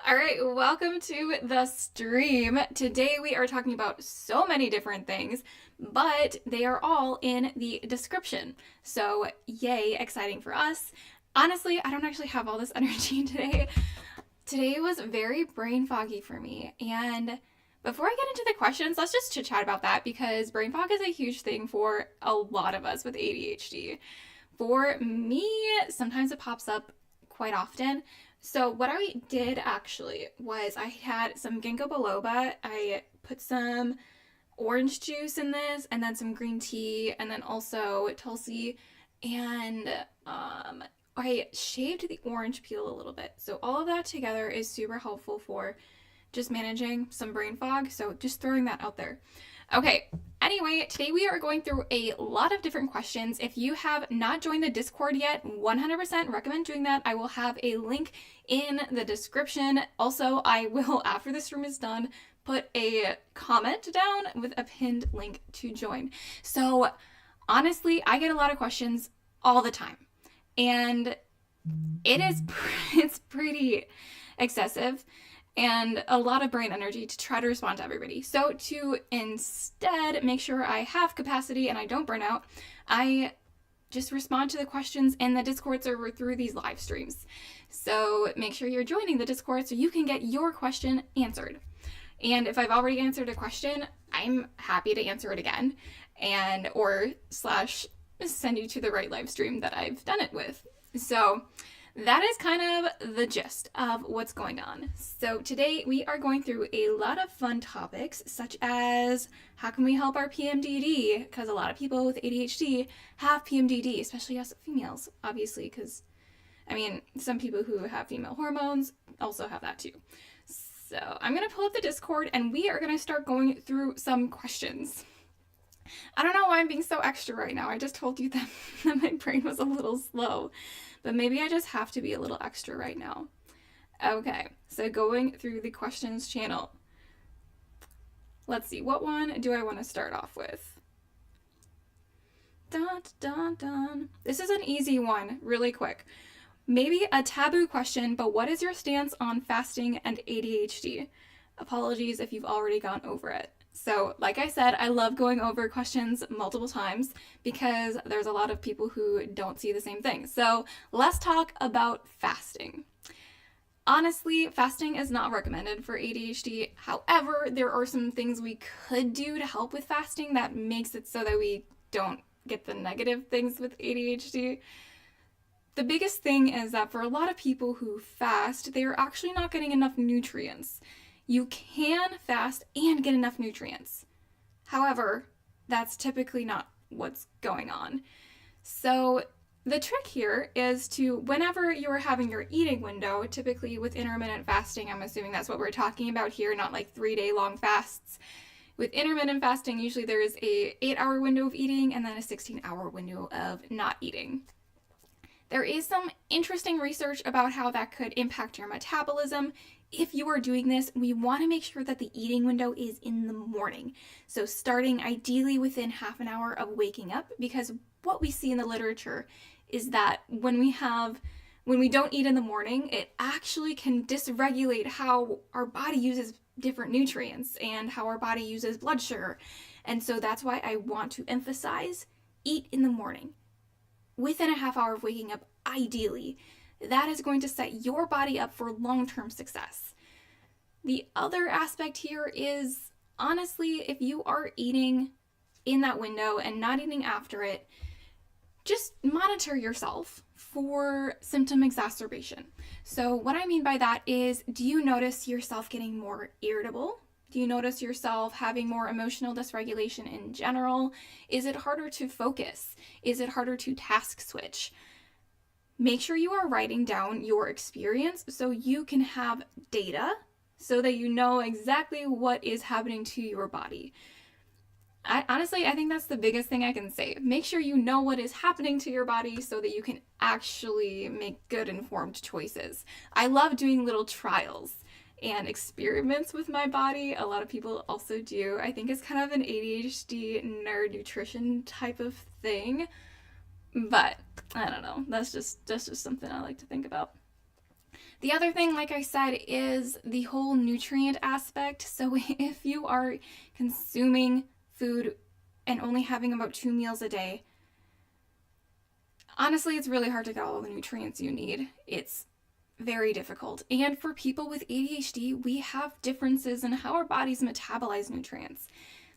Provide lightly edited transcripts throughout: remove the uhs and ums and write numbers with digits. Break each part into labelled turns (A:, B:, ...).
A: All right, welcome to the stream. Today we are talking about so many different things, but they are all in the description. So, yay, exciting for us. Honestly, I don't actually have all this energy today. Today was very brain foggy for me. And before I get into the questions, let's just chit chat about that because brain fog is a huge thing for a lot of us with ADHD. For me, sometimes it pops up quite often. So what I did actually was I had some ginkgo biloba. I put some orange juice in this, and then some green tea, and then also tulsi, and I shaved the orange peel a little bit. So all of that together is super helpful for just managing some brain fog. So just throwing that out there. Okay, anyway, today we are going through a lot of different questions. If you have not joined the Discord yet, 100% recommend doing that. I will have a link in the description. Also, I will, after this room is done, put a comment down with a pinned link to join. So, honestly, I get a lot of questions all the time. And it's pretty excessive and a lot of brain energy to try to respond to everybody. So to instead make sure I have capacity and I don't burn out, I just respond to the questions in the Discord server through these live streams. So make sure you're joining the Discord so you can get your question answered. And if I've already answered a question, I'm happy to answer it again and or slash send you to the right live stream that I've done it with. So that is kind of the gist of what's going on. So today we are going through a lot of fun topics, such as how can we help our PMDD? Because a lot of people with ADHD have PMDD, especially us females, obviously, because, I mean, some people who have female hormones also have that too. So I'm going to pull up the Discord and we are going to start going through some questions. I don't know why I'm being so extra right now. I just told you that my brain was a little slow. But maybe I just have to be a little extra right now. Okay, so going through the questions channel. Let's see, what one do I want to start off with? Dun, dun, dun. This is an easy one, really quick. Maybe a taboo question, but what is your stance on fasting and ADHD? Apologies if you've already gone over it. So, like I said, I love going over questions multiple times because there's a lot of people who don't see the same thing. So, let's talk about fasting. Honestly, fasting is not recommended for ADHD. However, there are some things we could do to help with fasting that makes it so that we don't get the negative things with ADHD. The biggest thing is that for a lot of people who fast, they are actually not getting enough nutrients. You can fast and get enough nutrients. However, that's typically not what's going on. So the trick here is to, whenever you're having your eating window, typically with intermittent fasting, I'm assuming that's what we're talking about here, not like 3-day long fasts. With intermittent fasting, usually there is a 8-hour window of eating and then a 16-hour window of not eating. There is some interesting research about how that could impact your metabolism. If you are doing this, we want to make sure that the eating window is in the morning. So starting ideally within half an hour of waking up, because what we see in the literature is that when we don't eat in the morning, it actually can dysregulate how our body uses different nutrients and how our body uses blood sugar. And so that's why I want to emphasize eat in the morning. Within a half hour of waking up, ideally. That is going to set your body up for long-term success. The other aspect here is, honestly, if you are eating in that window and not eating after it, just monitor yourself for symptom exacerbation. So what I mean by that is, do you notice yourself getting more irritable? Do you notice yourself having more emotional dysregulation in general? Is it harder to focus? Is it harder to task switch? Make sure you are writing down your experience so you can have data so that you know exactly what is happening to your body. I think that's the biggest thing I can say. Make sure you know what is happening to your body so that you can actually make good informed choices. I love doing little trials and experiments with my body. A lot of people also do. I think it's kind of an ADHD nerd nutrition type of thing. But I don't know. That's just something I like to think about. The other thing, like I said, is the whole nutrient aspect. So if you are consuming food and only having about 2 meals a day, honestly, it's really hard to get all the nutrients you need. It's very difficult. And for people with ADHD, we have differences in how our bodies metabolize nutrients.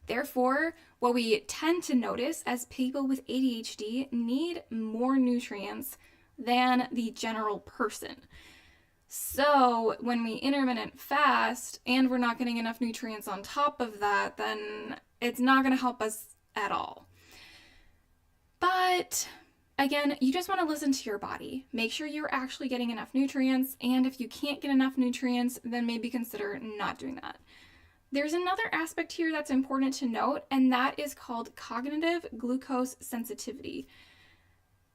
A: Therefore, what we tend to notice as people with ADHD need more nutrients than the general person. So when we intermittent fast and we're not getting enough nutrients on top of that, then it's not going to help us at all. But again, you just want to listen to your body. Make sure you're actually getting enough nutrients, and if you can't get enough nutrients, then maybe consider not doing that. There's another aspect here that's important to note, and that is called cognitive glucose sensitivity.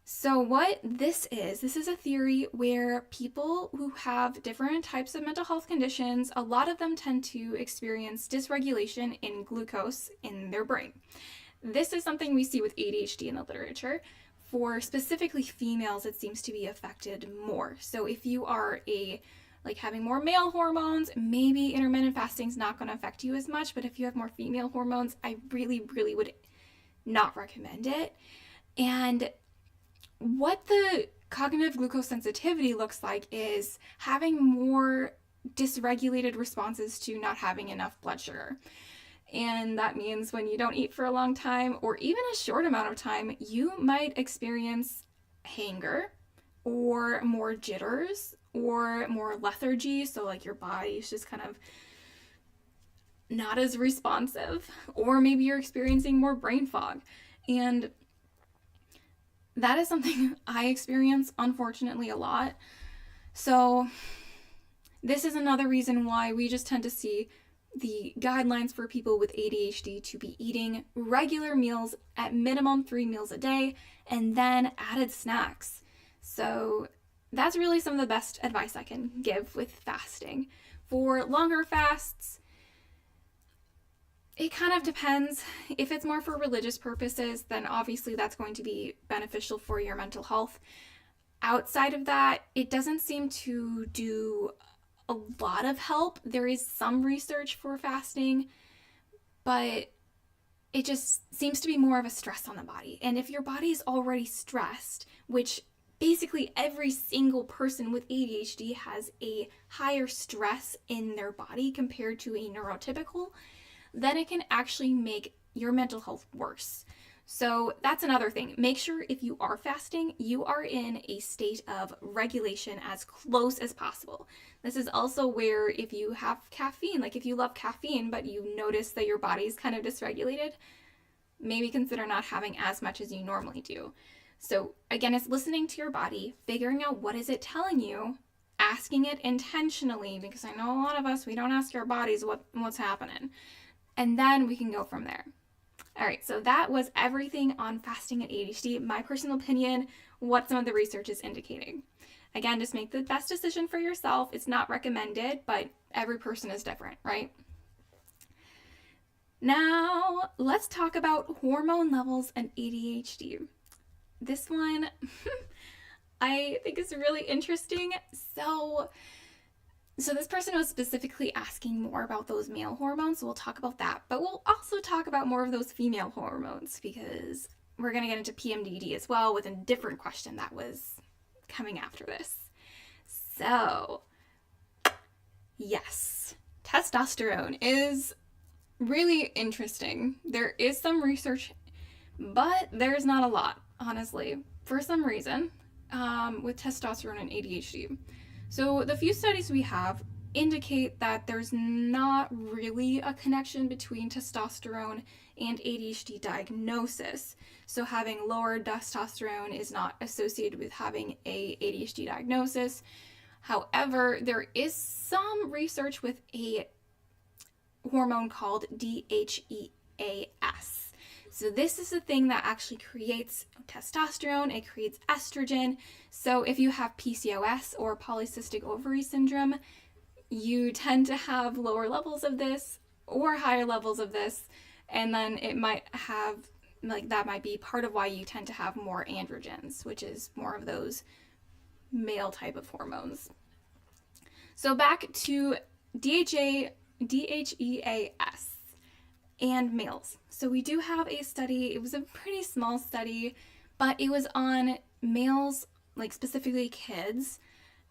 A: So what this is a theory where people who have different types of mental health conditions, a lot of them tend to experience dysregulation in glucose in their brain. This is something we see with ADHD in the literature. For specifically females, it seems to be affected more. So if you are having more male hormones, maybe intermittent fasting is not going to affect you as much, but if you have more female hormones, I really, really would not recommend it. And what the cognitive glucose sensitivity looks like is having more dysregulated responses to not having enough blood sugar. And that means when you don't eat for a long time or even a short amount of time, you might experience hunger or more jitters or more lethargy. So like your body's just kind of not as responsive, or maybe you're experiencing more brain fog. And that is something I experience, unfortunately, a lot. So this is another reason why we just tend to see the guidelines for people with ADHD to be eating regular meals at minimum 3 meals a day and then added snacks. So that's really some of the best advice I can give with fasting. For longer fasts, it kind of depends. If it's more for religious purposes, then obviously that's going to be beneficial for your mental health. Outside of that, it doesn't seem to do a lot of help. There is some research for fasting, but it just seems to be more of a stress on the body. And if your body is already stressed, which basically every single person with ADHD has a higher stress in their body compared to a neurotypical, then it can actually make your mental health worse. So that's another thing. Make sure if you are fasting, you are in a state of regulation as close as possible. This is also where if you have caffeine, like if you love caffeine, but you notice that your body's kind of dysregulated, maybe consider not having as much as you normally do. So again, it's listening to your body, figuring out what is it telling you, asking it intentionally, because I know a lot of us, we don't ask our bodies what's happening. And then we can go from there. All right, so that was everything on fasting and ADHD, my personal opinion, what some of the research is indicating. Again, just make the best decision for yourself. It's not recommended, but every person is different, right? Now, let's talk about hormone levels and ADHD. This one, I think is really interesting. So this person was specifically asking more about those male hormones, so we'll talk about that. But we'll also talk about more of those female hormones because we're going to get into PMDD as well with a different question that was coming after this. So, yes, testosterone is really interesting. There is some research, but there's not a lot, honestly, for some reason, with testosterone and ADHD. So the few studies we have indicate that there's not really a connection between testosterone and ADHD diagnosis. So having lower testosterone is not associated with having a ADHD diagnosis. However, there is some research with a hormone called DHEAS. So this is the thing that actually creates testosterone, it creates estrogen. So if you have PCOS or polycystic ovary syndrome, you tend to have lower levels of this or higher levels of this, and then it might have, that might be part of why you tend to have more androgens, which is more of those male type of hormones. So back to DHEAS and males. So we do have a study. It was a pretty small study, but it was on males, like specifically kids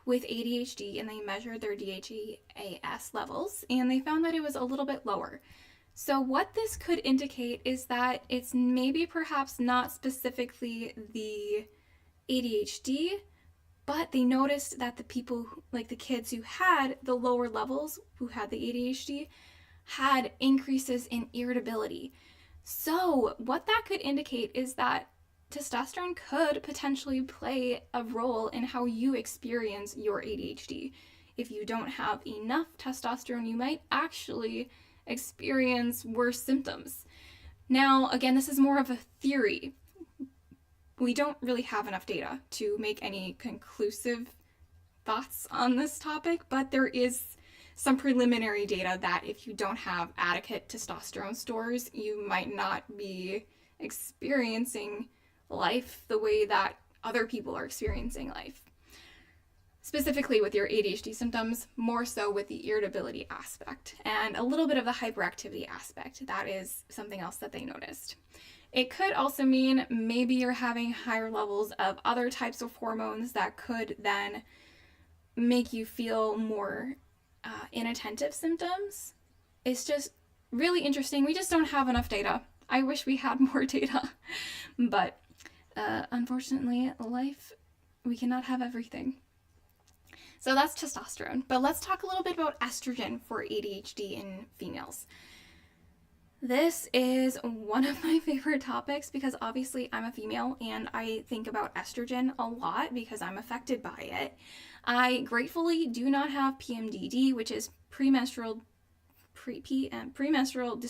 A: with ADHD, and they measured their DHEAS levels, and they found that it was a little bit lower. So what this could indicate is that it's maybe perhaps not specifically the ADHD, but they noticed that the people, like the kids who had the lower levels, who had the ADHD, had increases in irritability. So what that could indicate is that testosterone could potentially play a role in how you experience your ADHD. If you don't have enough testosterone, you might actually experience worse symptoms. Now, again, this is more of a theory. We don't really have enough data to make any conclusive thoughts on this topic, but there is some preliminary data that if you don't have adequate testosterone stores, you might not be experiencing life the way that other people are experiencing life. Specifically with your ADHD symptoms, more so with the irritability aspect and a little bit of the hyperactivity aspect. That is something else that they noticed. It could also mean maybe you're having higher levels of other types of hormones that could then make you feel more inattentive symptoms. It's just really interesting. We just don't have enough data. I wish we had more data, but unfortunately, life, we cannot have everything. So that's testosterone. But let's talk a little bit about estrogen for ADHD in females. This is one of my favorite topics because obviously I'm a female and I think about estrogen a lot because I'm affected by it. I gratefully do not have PMDD, which is premenstrual dysphoric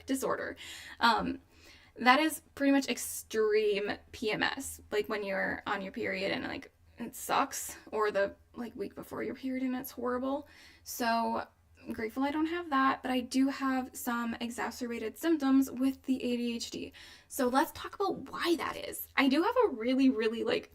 A: disorder. That is pretty much extreme PMS, like when you're on your period and like it sucks, or the like week before your period and it's horrible. So I'm grateful I don't have that, but I do have some exacerbated symptoms with the ADHD. So let's talk about why that is. I do have a really, really like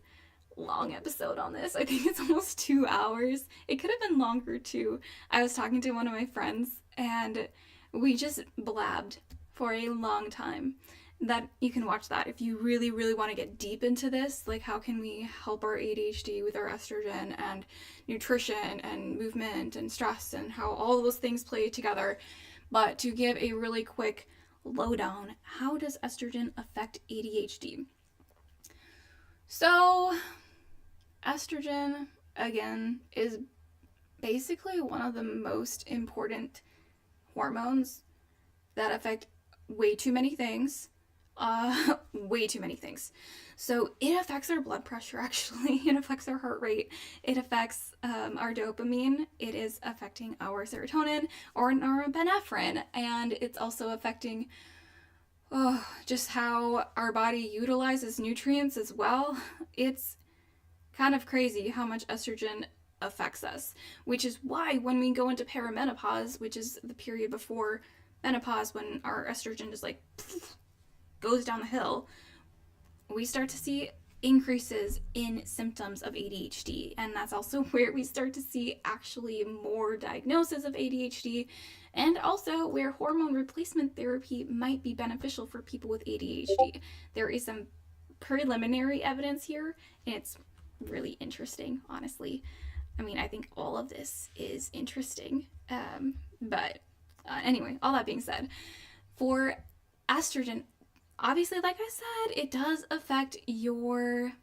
A: long episode on this. I think it's almost 2 hours. It could have been longer too. I was talking to one of my friends and we just blabbed for a long time. That you can watch that if you really, really want to get deep into this, like how can we help our ADHD with our estrogen and nutrition and movement and stress and how all those things play together. But to give a really quick lowdown, how does estrogen affect ADHD? So estrogen, again, is basically one of the most important hormones that affect way too many things. Way too many things. So it affects our blood pressure, actually. It affects our heart rate. It affects our dopamine. It is affecting our serotonin or norepinephrine. And it's also affecting just how our body utilizes nutrients as well. It's kind of crazy how much estrogen affects us, which is why when we go into perimenopause, which is the period before menopause when our estrogen just like goes down the hill, we start to see increases in symptoms of ADHD. And that's also where we start to see actually more diagnosis of ADHD, and also where hormone replacement therapy might be beneficial for people with ADHD. There is some preliminary evidence here, and it's really interesting, honestly. I mean, I think all of this is interesting. But anyway, all that being said, for estrogen, obviously, like I said, it does affect your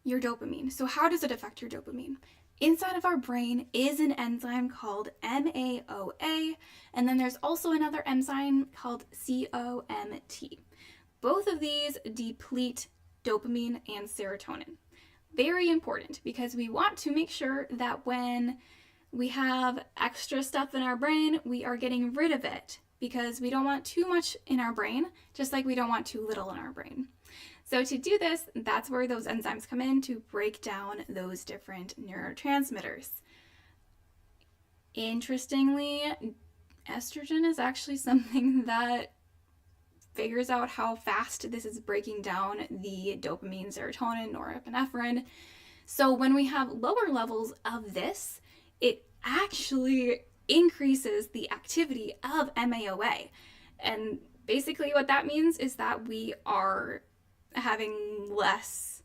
A: dopamine. So how does it affect your dopamine? Inside of our brain is an enzyme called MAOA, and then there's also another enzyme called COMT. Both of these deplete dopamine and serotonin. Very important because we want to make sure that when we have extra stuff in our brain, we are getting rid of it because we don't want too much in our brain, just like we don't want too little in our brain. So to do this, that's where those enzymes come in to break down those different neurotransmitters. Interestingly, estrogen is actually something that figures out how fast this is breaking down the dopamine, serotonin, norepinephrine. So when we have lower levels of this, it actually increases the activity of MAOA. And basically what that means is that we are having less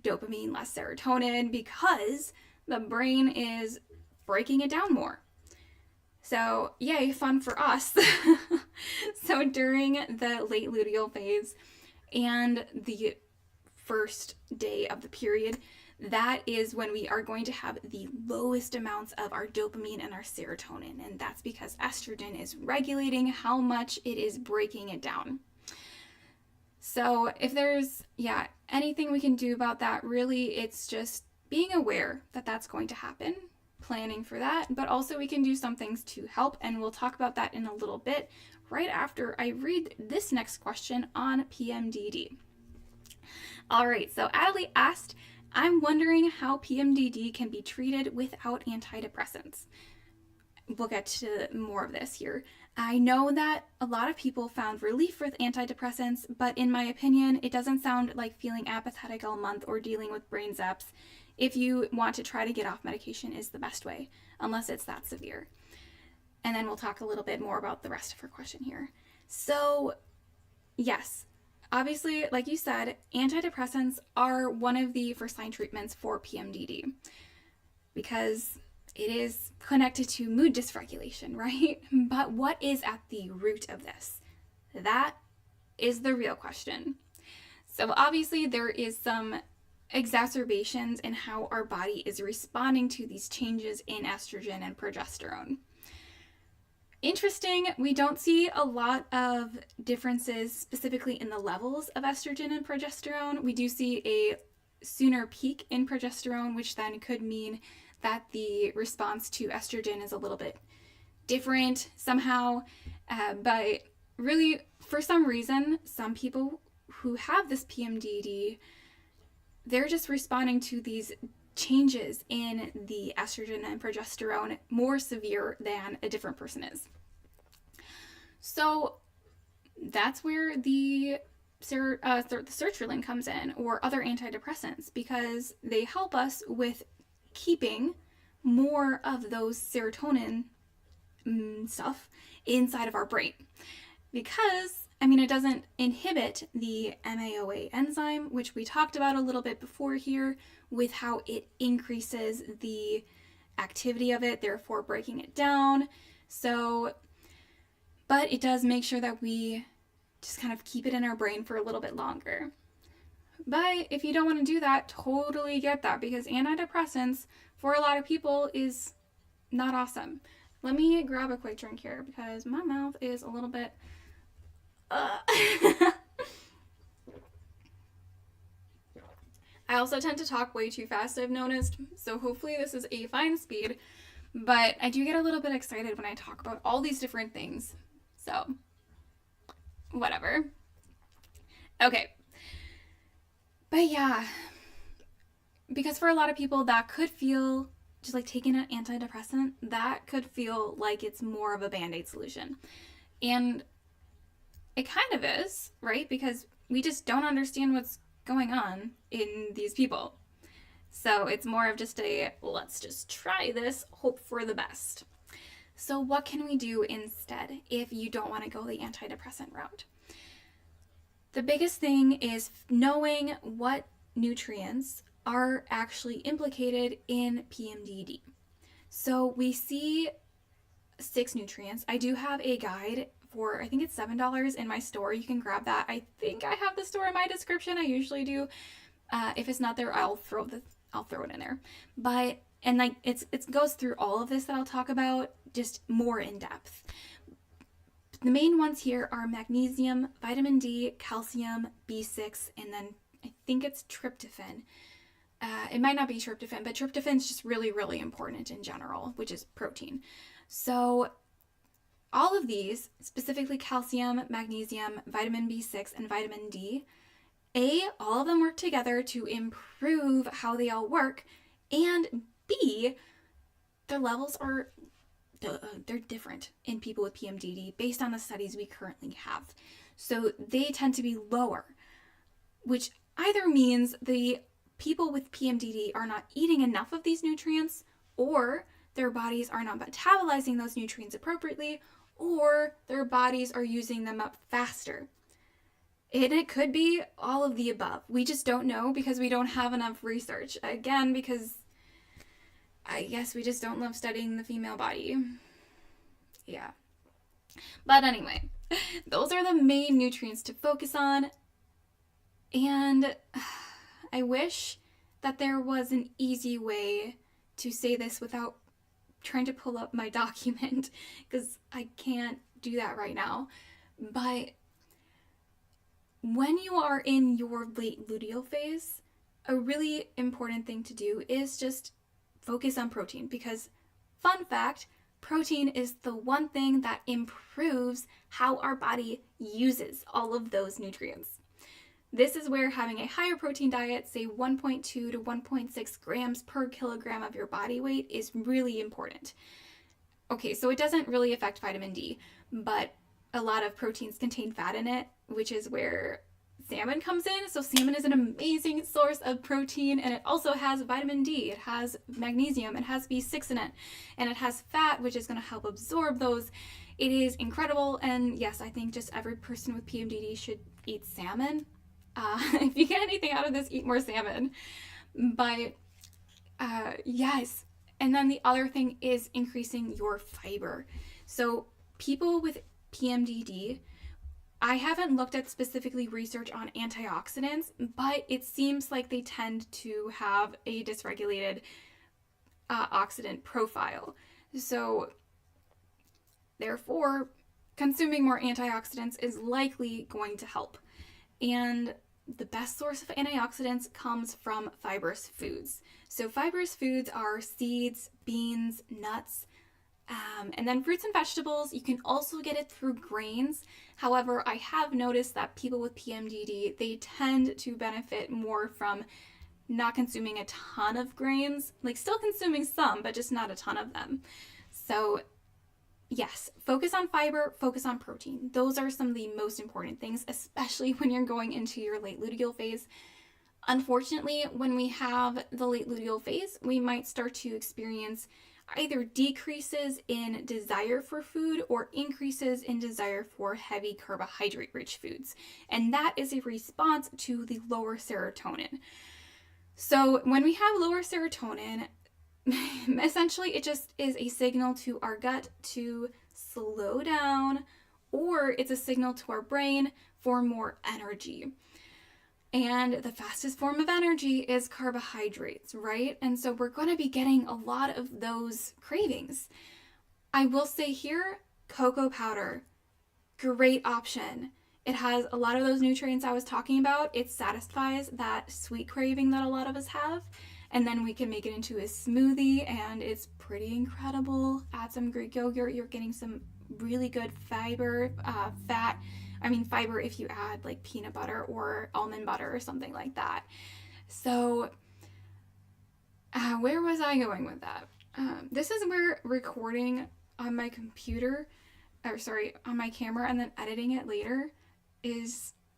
A: dopamine, less serotonin, because the brain is breaking it down more. So yay, fun for us. So during the late luteal phase and the first day of the period, that is when we are going to have the lowest amounts of our dopamine and our serotonin. And that's because estrogen is regulating how much it is breaking it down. So if there's, anything we can do about that, really, it's just being aware that that's going to happen, planning for that, but also we can do some things to help, and we'll talk about that in a little bit, right after I read this next question on PMDD. All right, so Adelie asked, I'm wondering how PMDD can be treated without antidepressants. We'll get to more of this here. I know that a lot of people found relief with antidepressants, but in my opinion, it doesn't sound like feeling apathetic all month or dealing with brain zaps if you want to try to get off medication is the best way, unless it's that severe. And then we'll talk a little bit more about the rest of her question here. So, yes, obviously, like you said, antidepressants are one of the first-line treatments for PMDD because it is connected to mood dysregulation, right? But what is at the root of this? That is the real question. So obviously there is some exacerbations in how our body is responding to these changes in estrogen and progesterone. Interesting, we don't see a lot of differences specifically in the levels of estrogen and progesterone. We do see a sooner peak in progesterone, which then could mean that the response to estrogen is a little bit different somehow. But really, for some reason, some people who have this PMDD, they're just responding to these changes in the estrogen and progesterone more severe than a different person is. So that's where the sertraline comes in, or other antidepressants, because they help us with keeping more of those serotonin stuff inside of our brain. Because, it doesn't inhibit the MAOA enzyme, which we talked about a little bit before here, with how it increases the activity of it, therefore breaking it down. So, but it does make sure that we just kind of keep it in our brain for a little bit longer. But if you don't want to do that, totally get that, because antidepressants for a lot of people is not awesome. Let me grab a quick drink here because my mouth is a little bit I also tend to talk way too fast, I've noticed, so hopefully this is a fine speed, but I do get a little bit excited when I talk about all these different things, so whatever. Okay. But yeah, because for a lot of people that could feel, just like taking an antidepressant, that could feel like it's more of a band-aid solution. And it kind of is, right? Because we just don't understand what's going on in these people. So it's more of just a, let's just try this, hope for the best. So what can we do instead if you don't want to go the antidepressant route? The biggest thing is knowing what nutrients are actually implicated in PMDD. So we see 6 nutrients. I do have a guide for, I think it's $7 in my store. You can grab that. I think I have the store in my description. I usually do. If it's not there, I'll throw it in there. But, and like it goes through all of this that I'll talk about, just more in depth. The main ones here are magnesium, vitamin D, calcium, B6, and then I think it's tryptophan. It might not be tryptophan, but tryptophan is just really, really important in general, which is protein. So all of these, specifically calcium, magnesium, vitamin B6, and vitamin D, all of them work together to improve how they all work, and B, their levels are they're different in people with PMDD based on the studies we currently have. So they tend to be lower, which either means the people with PMDD are not eating enough of these nutrients, or their bodies are not metabolizing those nutrients appropriately, or their bodies are using them up faster. And it could be all of the above. We just don't know because we don't have enough research. Again, because I guess we just don't love studying the female body. Yeah. But anyway, those are the main nutrients to focus on. And I wish that there was an easy way to say this without trying to pull up my document, because I can't do that right now. But when you are in your late luteal phase, a really important thing to do is just focus on protein, because, fun fact, protein is the one thing that improves how our body uses all of those nutrients. This is where having a higher protein diet, say 1.2 to 1.6 grams per kilogram of your body weight, is really important. Okay, so it doesn't really affect vitamin D, but a lot of proteins contain fat in it, which is where salmon comes in. So salmon is an amazing source of protein, and it also has vitamin D, it has magnesium, it has B6 in it, and it has fat, which is going to help absorb those. It is incredible, and yes, I think just every person with PMDD should eat salmon. If you get anything out of this, eat more salmon. But yes, and then the other thing is increasing your fiber. So people with PMDD, I haven't looked at specifically research on antioxidants, but it seems like they tend to have a dysregulated oxidant profile. So therefore, consuming more antioxidants is likely going to help. And the best source of antioxidants comes from fibrous foods. So fibrous foods are seeds, beans, nuts, and then fruits and vegetables. You can also get it through grains. However, I have noticed that people with PMDD, they tend to benefit more from not consuming a ton of grains, like still consuming some, but just not a ton of them. So yes, focus on fiber, focus on protein. Those are some of the most important things, especially when you're going into your late luteal phase. Unfortunately, when we have the late luteal phase, we might start to experience either decreases in desire for food or increases in desire for heavy carbohydrate-rich foods. And that is a response to the lower serotonin. So when we have lower serotonin, essentially it just is a signal to our gut to slow down, or it's a signal to our brain for more energy. And the fastest form of energy is carbohydrates, right? And so we're going to be getting a lot of those cravings. I will say here, cocoa powder, great option. It has a lot of those nutrients I was talking about. It satisfies that sweet craving that a lot of us have. And then we can make it into a smoothie, and it's pretty incredible. Add some Greek yogurt, you're getting some really good fiber, fiber if you add like peanut butter or almond butter or something like that. So where was I going with that? This is where recording on my computer, on my camera, and then editing it later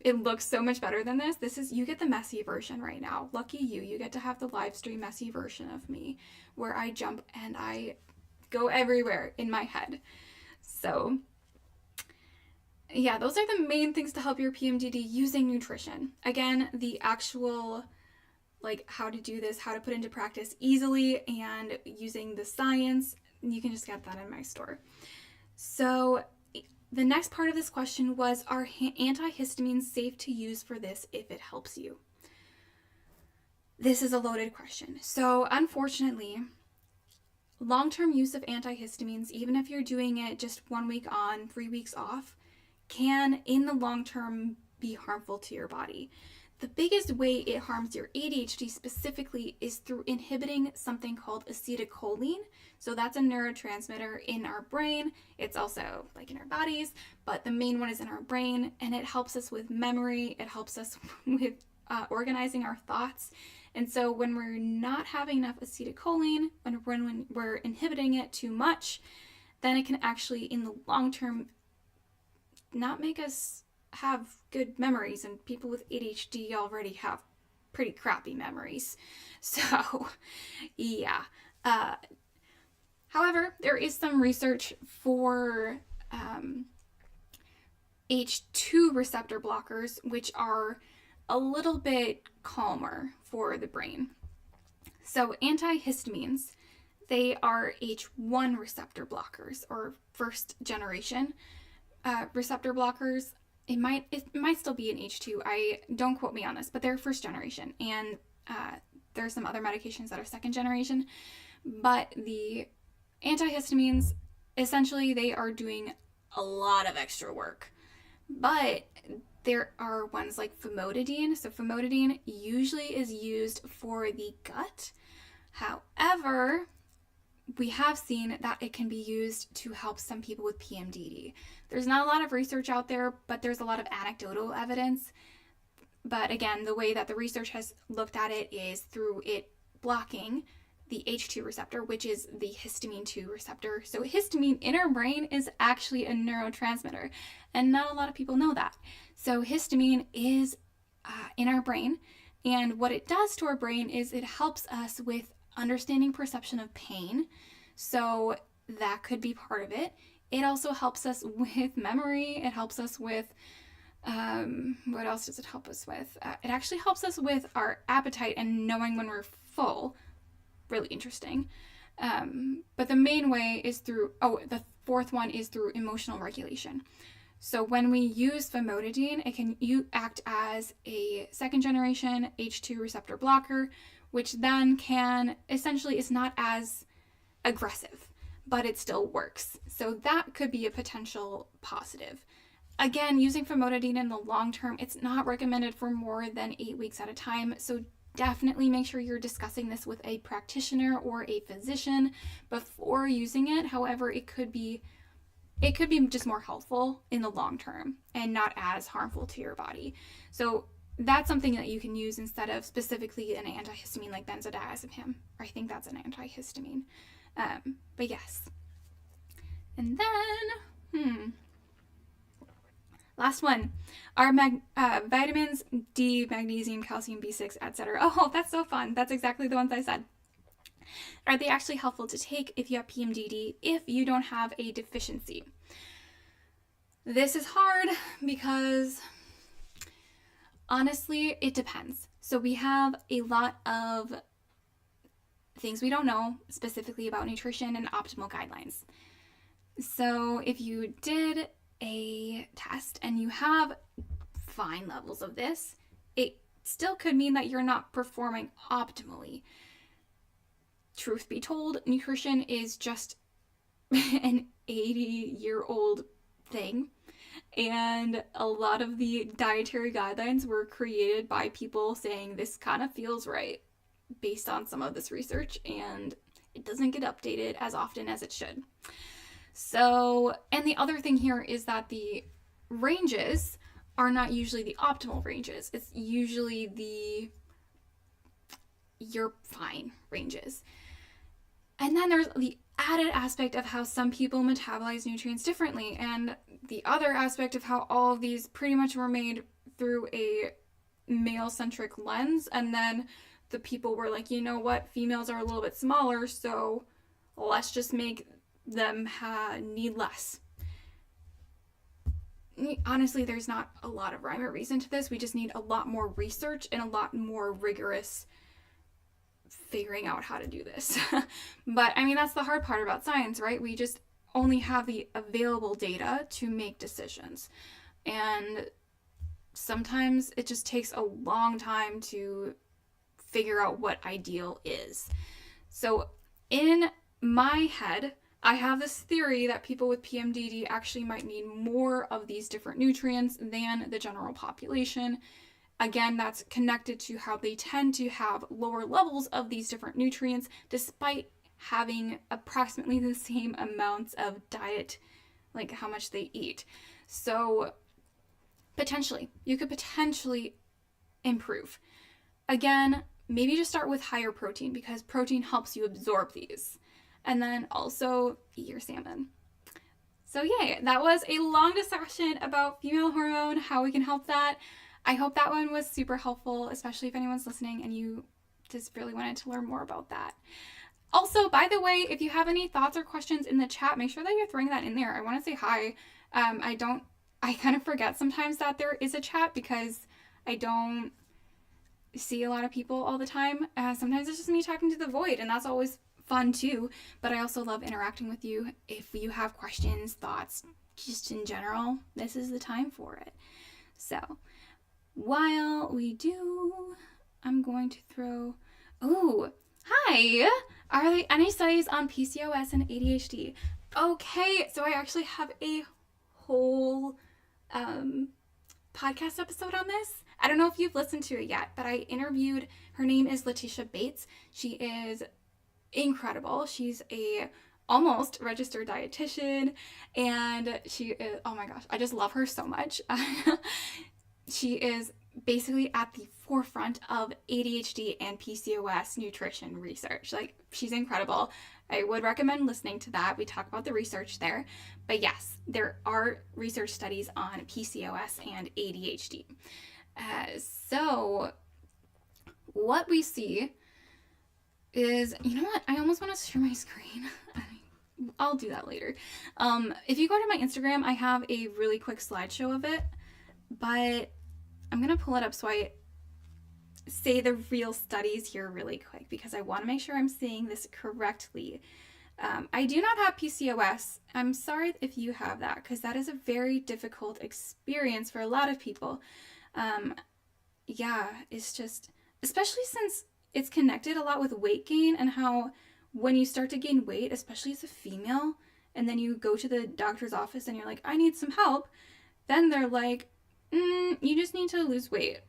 A: it looks so much better than this. You get the messy version right now. Lucky you. You get to have the live stream messy version of me where I jump and I go everywhere in my head. So yeah, those are the main things to help your PMDD using nutrition. Again, the actual how to do this, how to put into practice easily, and using the science, you can just get that in my store. So the next part of this question was, are antihistamines safe to use for this if it helps you? This is a loaded question. So unfortunately, long-term use of antihistamines, even if you're doing it just 1 week on, 3 weeks off, can in the long term be harmful to your body. The biggest way it harms your ADHD specifically is through inhibiting something called acetylcholine. So that's a neurotransmitter in our brain. It's also in our bodies, but the main one is in our brain, and it helps us with memory. It helps us with organizing our thoughts. And so when we're not having enough acetylcholine, when we're inhibiting it too much, then it can actually in the long term not make us have good memories, and people with ADHD already have pretty crappy memories. So, yeah. However, there is some research for H2 receptor blockers, which are a little bit calmer for the brain. So antihistamines, they are H1 receptor blockers, or first generation receptor blockers. It might still be an H2. Don't quote me on this, but they're first generation, and there are some other medications that are second generation. But the antihistamines, essentially, they are doing a lot of extra work. But there are ones like famotidine. So famotidine usually is used for the gut. However, we have seen that it can be used to help some people with PMDD. There's not a lot of research out there, but there's a lot of anecdotal evidence. But again, the way that the research has looked at it is through it blocking the H2 receptor, which is the histamine 2 receptor. So histamine in our brain is actually a neurotransmitter, and not a lot of people know that. So histamine is in our brain, and what it does to our brain is it helps us with understanding perception of pain. So that could be part of it. It also helps us with memory. It helps us with, what else does it help us with? It actually helps us with our appetite and knowing when we're full. Really interesting. But the main way is through, the fourth one is through emotional regulation. So when we use famotidine, it can act as a second generation H2 receptor blocker, which then can, essentially, is not as aggressive, but it still works. So that could be a potential positive. Again, using famotidine in the long term, it's not recommended for more than 8 weeks at a time. So definitely make sure you're discussing this with a practitioner or a physician before using it. However, it could be just more helpful in the long term and not as harmful to your body. So that's something that you can use instead of specifically an antihistamine like benzodiazepam. I think that's an antihistamine. But yes. And then, last one, are vitamins D, magnesium, calcium, B6, etc. Oh, that's so fun. That's exactly the ones I said. Are they actually helpful to take if you have PMDD, if you don't have a deficiency? This is hard because honestly, it depends. So we have a lot of things we don't know specifically about nutrition and optimal guidelines. So if you did a test and you have fine levels of this, it still could mean that you're not performing optimally. Truth be told, nutrition is just an 80-year-old thing, and a lot of the dietary guidelines were created by people saying this kind of feels right based on some of this research, and it doesn't get updated as often as it should. So, and the other thing here is that the ranges are not usually the optimal ranges. It's usually you're fine ranges. And then there's the added aspect of how some people metabolize nutrients differently, and the other aspect of how all of these pretty much were made through a male-centric lens, and then the people were like, you know what, females are a little bit smaller, so let's just make them need less. Honestly, there's not a lot of rhyme or reason to this. We just need a lot more research and a lot more rigorous figuring out how to do this. But I mean, that's the hard part about science, right? We just only have the available data to make decisions. And sometimes it just takes a long time to figure out what ideal is. So in my head, I have this theory that people with PMDD actually might need more of these different nutrients than the general population. Again, that's connected to how they tend to have lower levels of these different nutrients despite having approximately the same amounts of diet, like how much they eat. So you could potentially improve. Again, maybe just start with higher protein because protein helps you absorb these. And then also eat your salmon. So yay, that was a long discussion about female hormone, how we can help that. I hope that one was super helpful, especially if anyone's listening and you just really wanted to learn more about that. Also, by the way, if you have any thoughts or questions in the chat, make sure that you're throwing that in there. I want to say hi. I kind of forget sometimes that there is a chat because I don't see a lot of people all the time. Sometimes it's just me talking to the void, and that's always fun too. But I also love interacting with you. If you have questions, thoughts, just in general, this is the time for it. So while we do, I'm going to throw... Oh, hi! Are there any studies on PCOS and ADHD? Okay, so I actually have a whole podcast episode on this. I don't know if you've listened to it yet, but I interviewed, her name is Letitia Bates. She is incredible. She's a almost registered dietitian, and she is, oh my gosh, I just love her so much. She is basically at the forefront of ADHD and PCOS nutrition research. Like, she's incredible. I would recommend listening to that. We talk about the research there. But yes, there are research studies on PCOS and ADHD. So what we see is, you know what? I almost want to share my screen. I'll do that later. If you go to my Instagram, I have a really quick slideshow of it, but I'm going to pull it up so I say the real studies here really quick because I want to make sure I'm saying this correctly. I do not have PCOS. I'm sorry if you have that because that is a very difficult experience for a lot of people. Yeah, it's just, especially since it's connected a lot with weight gain and how when you start to gain weight, especially as a female, and then you go to the doctor's office and you're like, I need some help, then they're like, you just need to lose weight.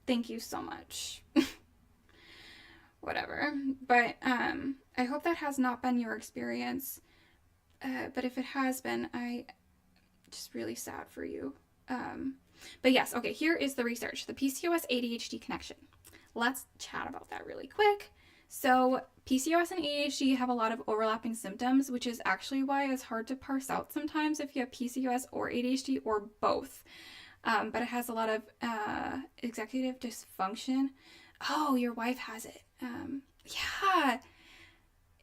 A: Thank you so much. Whatever. But I hope that has not been your experience. But if it has been, I just really sad for you. But yes, okay, here is the research. The PCOS ADHD connection. Let's chat about that really quick. So PCOS and ADHD have a lot of overlapping symptoms, which is actually why it's hard to parse out sometimes if you have PCOS or ADHD or both. But it has a lot of executive dysfunction. Oh, your wife has it. Yeah.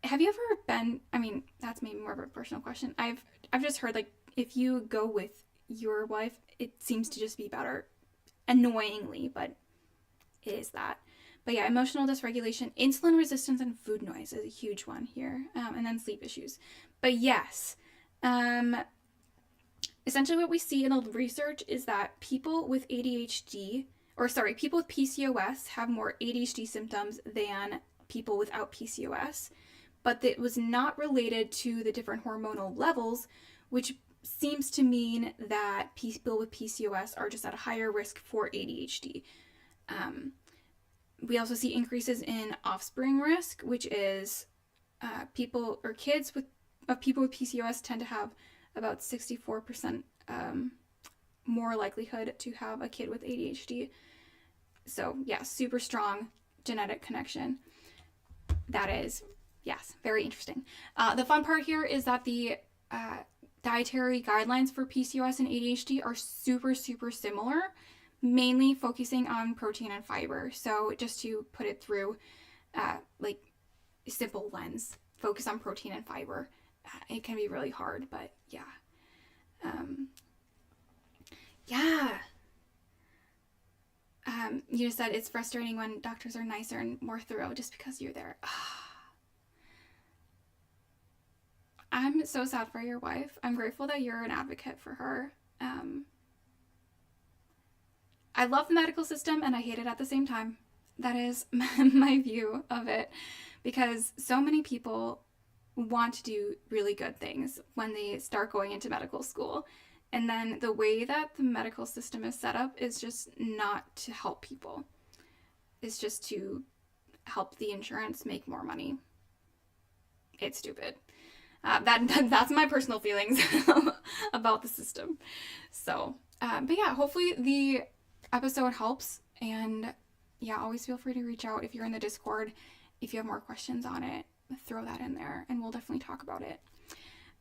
A: Have you ever been, I mean, that's maybe more of a personal question. I've just heard, like, if you go with your wife, it seems to just be better. Annoyingly, but it is that. But yeah, emotional dysregulation, insulin resistance, and food noise is a huge one here. And then sleep issues. But yes, essentially what we see in the research is that people with people with PCOS have more ADHD symptoms than people without PCOS. But it was not related to the different hormonal levels, which seems to mean that people with PCOS are just at a higher risk for ADHD. We also see increases in offspring risk, which is people with PCOS tend to have about 64% more likelihood to have a kid with ADHD. So yeah, super strong genetic connection. That is, yes, very interesting. The fun part here is that the dietary guidelines for PCOS and ADHD are super, super similar, mainly focusing on protein and fiber. So just to put it through like a simple lens, focus on protein and fiber. It can be really hard, but yeah. You just said it's frustrating when doctors are nicer and more thorough just because you're there. I'm so sad for your wife. I'm grateful that you're an advocate for her. I love the medical system and I hate it at the same time. That is my view of it, because so many people want to do really good things when they start going into medical school. And then the way that the medical system is set up is just not to help people. It's just to help the insurance make more money. It's stupid. That's my personal feelings about the system. So, but yeah, hopefully the episode helps. And yeah, always feel free to reach out if you're in the Discord. If you have more questions on it, throw that in there and we'll definitely talk about it.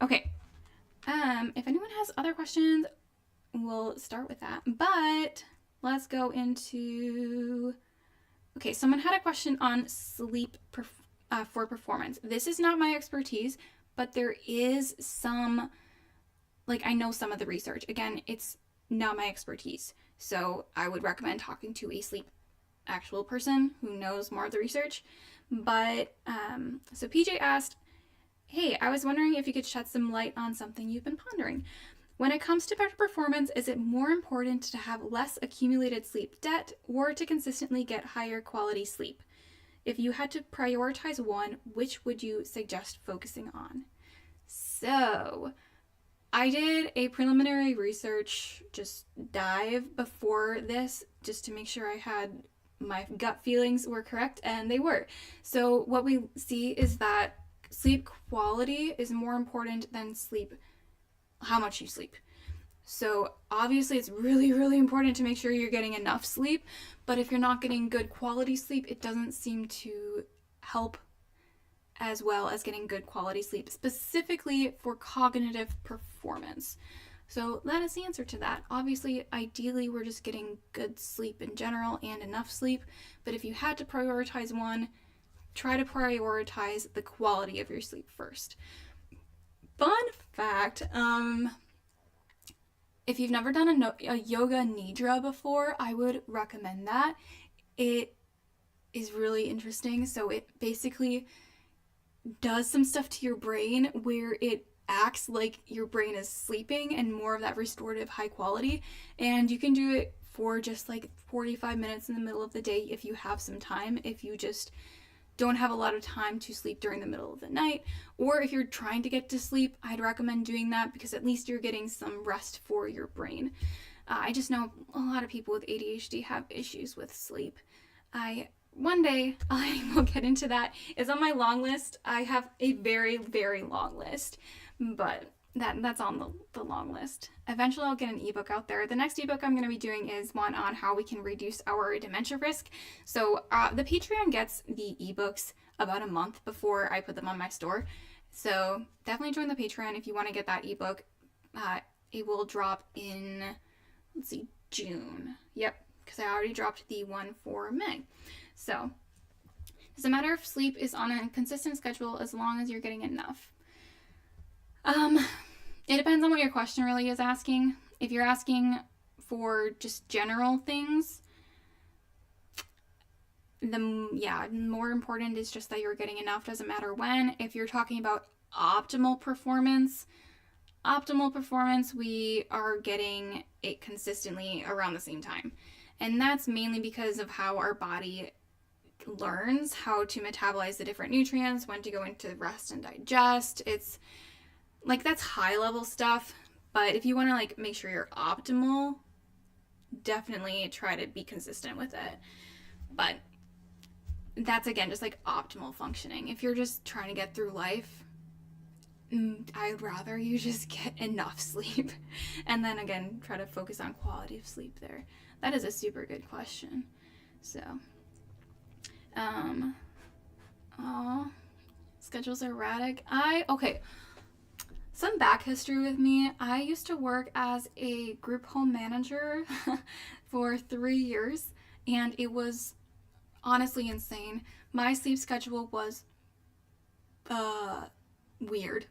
A: Okay. If anyone has other questions, we'll start with that. But let's go into... Okay, someone had a question on sleep for performance. This is not my expertise, but there is some, I know some of the research. Again, it's not my expertise. So I would recommend talking to a sleep actual person who knows more of the research. But, so PJ asked, hey, I was wondering if you could shed some light on something you've been pondering. When it comes to better performance, is it more important to have less accumulated sleep debt or to consistently get higher quality sleep? If you had to prioritize one, which would you suggest focusing on? So, I did a preliminary research just dive before this just to make sure I had my gut feelings were correct, and they were. So what we see is that sleep quality is more important than how much you sleep. So obviously it's really, really important to make sure you're getting enough sleep, but if you're not getting good quality sleep, it doesn't seem to help as well as getting good quality sleep, specifically for cognitive performance. So that is the answer to that. Obviously, ideally, we're just getting good sleep in general and enough sleep, but if you had to prioritize one, try to prioritize the quality of your sleep first. Fun fact, if you've never done a yoga nidra before, I would recommend that. It is really interesting. So it basically does some stuff to your brain where it acts like your brain is sleeping and more of that restorative high quality. And you can do it for just 45 minutes in the middle of the day if you have some time, if you just don't have a lot of time to sleep during the middle of the night, or if you're trying to get to sleep, I'd recommend doing that because at least you're getting some rest for your brain. I just know a lot of people with ADHD have issues with sleep. One day I will get into that. It's on my long list. I have a very, very long list, but that's on the long list. Eventually I'll get an ebook out there. The next ebook I'm going to be doing is one on how we can reduce our dementia risk. So the Patreon gets the ebooks about a month before I put them on my store. So definitely join the Patreon if you want to get that ebook. It will drop in, June. Yep, because I already dropped the one for May. So it's a matter of sleep is on a consistent schedule as long as you're getting enough. It depends on what your question really is asking. If you're asking for just general things, the more important is just that you're getting enough, doesn't matter when. If you're talking about optimal performance, we are getting it consistently around the same time. And that's mainly because of how our body learns how to metabolize the different nutrients, when to go into rest and digest. It's that's high level stuff, but if you want to make sure you're optimal, definitely try to be consistent with it. But that's again just optimal functioning. If you're just trying to get through life, I'd rather you just get enough sleep and then again try to focus on quality of sleep there. That is a super good question. So schedules are erratic. Some back history with me. I used to work as a group home manager for 3 years, and it was honestly insane. My sleep schedule was weird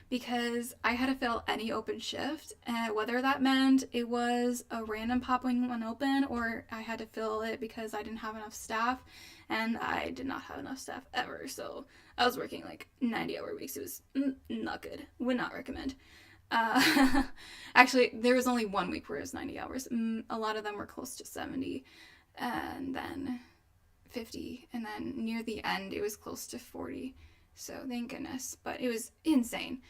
A: because I had to fill any open shift, and whether that meant it was a random popping one open or I had to fill it because I didn't have enough staff, and I did not have enough staff ever, so I was working 90-hour weeks. It was not good. Would not recommend. Actually, there was only 1 week where it was 90 hours. A lot of them were close to 70, and then 50, and then near the end it was close to 40. So thank goodness, but it was insane.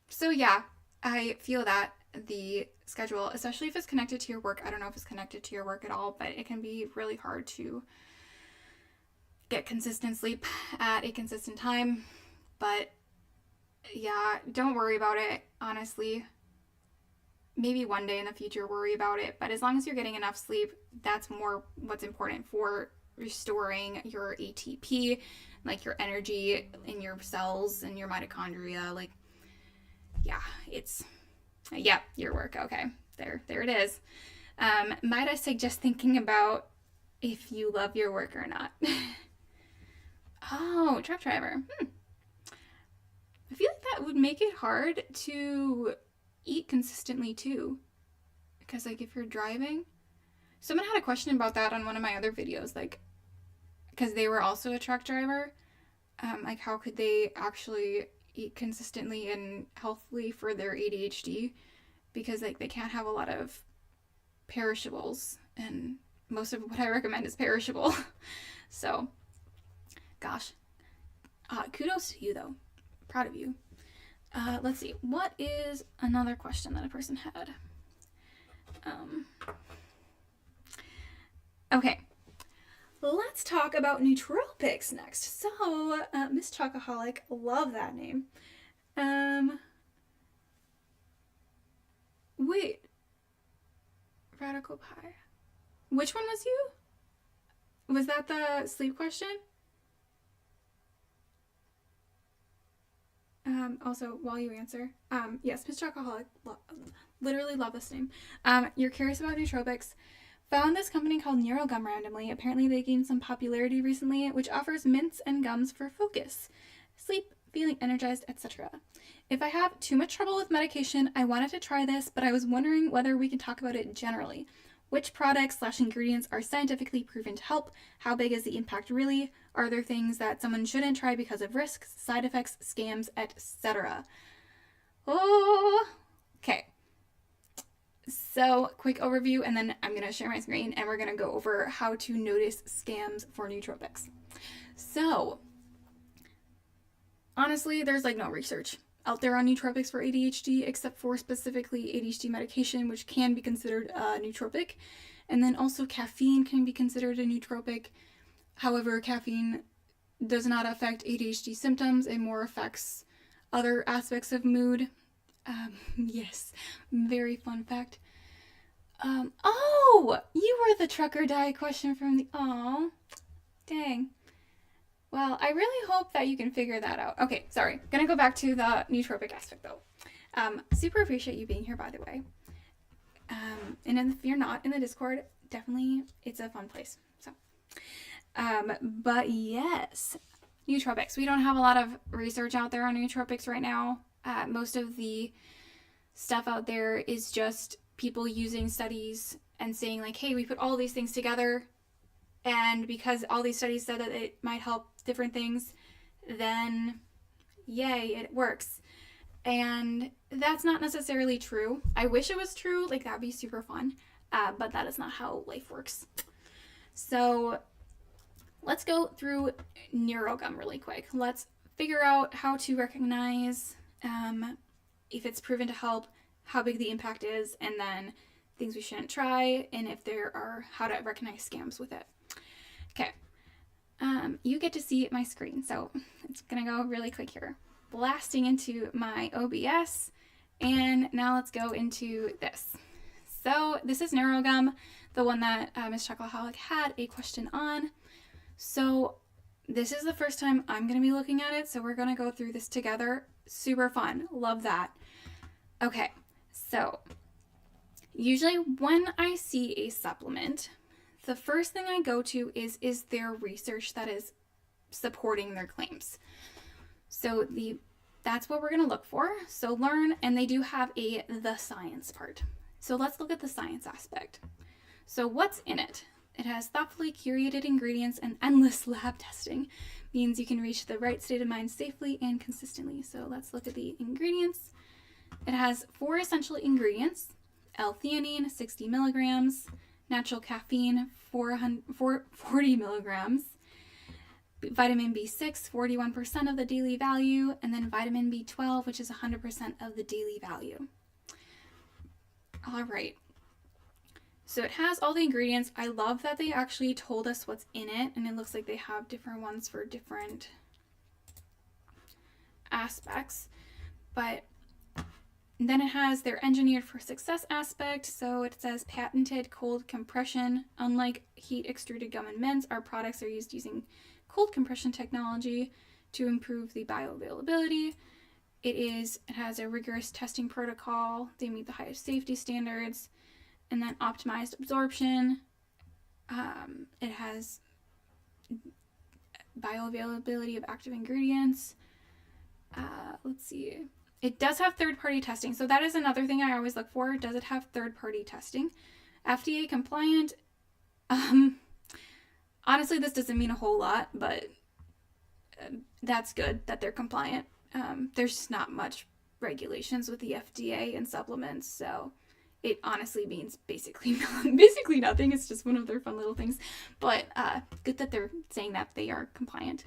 A: So yeah, I feel that the schedule, especially if it's connected to your work, I don't know if it's connected to your work at all, but it can be really hard to get consistent sleep at a consistent time. But yeah, don't worry about it, honestly. Maybe one day in the future worry about it, but as long as you're getting enough sleep, that's more what's important for restoring your ATP, your energy in your cells and your mitochondria. Yeah, your work. Okay, there it is. Might I suggest thinking about if you love your work or not? Oh, truck driver. I feel like that would make it hard to eat consistently too. Because, like, if you're driving, someone had a question about that on one of my other videos, like, because they were also a truck driver. Like, how could they actually eat consistently and healthily for their ADHD? Because, like, they can't have a lot of perishables, and most of what I recommend is perishable. So, gosh. Kudos to you, though. Proud of you. Let's see. What is another question that a person had? Okay. Let's talk about nootropics next. So, Miss Chocoholic, love that name. Wait. Radical Pie. Which one was you? Was that the sleep question? Also, while you answer, yes, Miss Chocoholic, literally love this name. You're curious about nootropics. Found this company called Neuro randomly. Apparently they gained some popularity recently, which offers mints and gums for focus, sleep, feeling energized, etc. If I have too much trouble with medication, I wanted to try this, but I was wondering whether we can talk about it generally. Which products/ingredients are scientifically proven to help? How big is the impact really? Are there things that someone shouldn't try because of risks, side effects, scams, etc.? Oh, okay. So, quick overview, and then I'm going to share my screen, and we're going to go over how to notice scams for nootropics. So, honestly, there's like no research out there on nootropics for ADHD, except for specifically ADHD medication, which can be considered a nootropic. And then also caffeine can be considered a nootropic. However, caffeine does not affect ADHD symptoms. It more affects other aspects of mood. Yes, very fun fact. Oh, you were the truck or die question from the, oh, dang. Well, I really hope that you can figure that out. Okay, sorry. Gonna go back to the nootropic aspect though. Super appreciate you being here, by the way. And if you're not in the Discord, definitely it's a fun place. So, but yes, nootropics. We don't have a lot of research out there on nootropics right now. Most of the stuff out there is just people using studies and saying like, hey, we put all these things together, and because all these studies said that it might help different things, then yay, it works. And that's not necessarily true. I wish it was true, like that'd be super fun, but that is not how life works. So let's go through Neuro really quick. Let's figure out how to recognize if it's proven to help, how big the impact is, and then things we shouldn't try, and if there are, how to recognize scams with it. Okay, you get to see my screen, so it's gonna go really quick here. Blasting into my OBS, and now let's go into this. So this is Neurogum, the one that Ms. Chocoholic had a question on. So this is the first time I'm going to be looking at it, so we're going to go through this together. Super fun. Love that. Okay, so usually when I see a supplement, the first thing I go to is there research that is supporting their claims? So that's what we're going to look for. So learn, and they do have the science part. So let's look at the science aspect. So what's in it? It has thoughtfully curated ingredients and endless lab testing. Means you can reach the right state of mind safely and consistently. So let's look at the ingredients. It has 4 essential ingredients: L-theanine, 60 milligrams, natural caffeine, 40 milligrams, vitamin B6, 41% of the daily value, and then vitamin B12, which is 100% of the daily value. All right. So it has all the ingredients. I love that they actually told us what's in it, and it looks like they have different ones for different aspects. But then it has their engineered for success aspect. So it says patented cold compression. Unlike heat extruded gum and mints, our products are used using cold compression technology to improve the bioavailability. It has a rigorous testing protocol. They meet the highest safety standards, and then optimized absorption. It has bioavailability of active ingredients. Let's see. It does have third-party testing. So that is another thing I always look for. Does it have third-party testing? FDA compliant. Honestly, this doesn't mean a whole lot, but that's good that they're compliant. There's just not much regulations with the FDA and supplements, so it honestly means basically nothing. It's just one of their fun little things. But good that they're saying that they are compliant.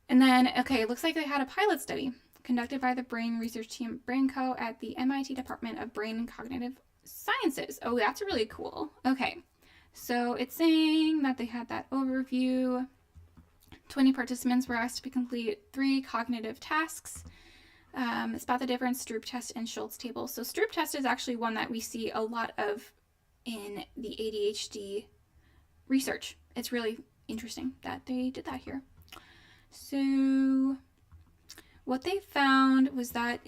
A: And then, okay, it looks like they had a pilot study conducted by the brain research team at BrainCo at the MIT Department of Brain and Cognitive Sciences. Oh, that's really cool. Okay, so it's saying that they had that overview. 20 participants were asked to complete 3 cognitive tasks. Spot the difference, Stroop test, and Schultz table. So Stroop test is actually one that we see a lot of in the ADHD research. It's really interesting that they did that here. So what they found was that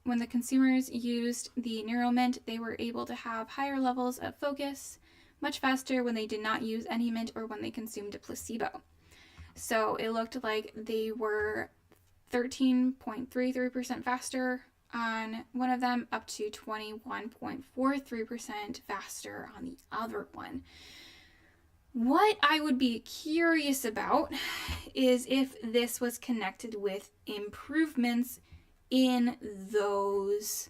A: when the consumers used the Neuro mint, they were able to have higher levels of focus much faster when they did not use any mint or when they consumed a placebo. So it looked like they were 13.33% faster on one of them, up to 21.43% faster on the other one. What I would be curious about is if this was connected with improvements in those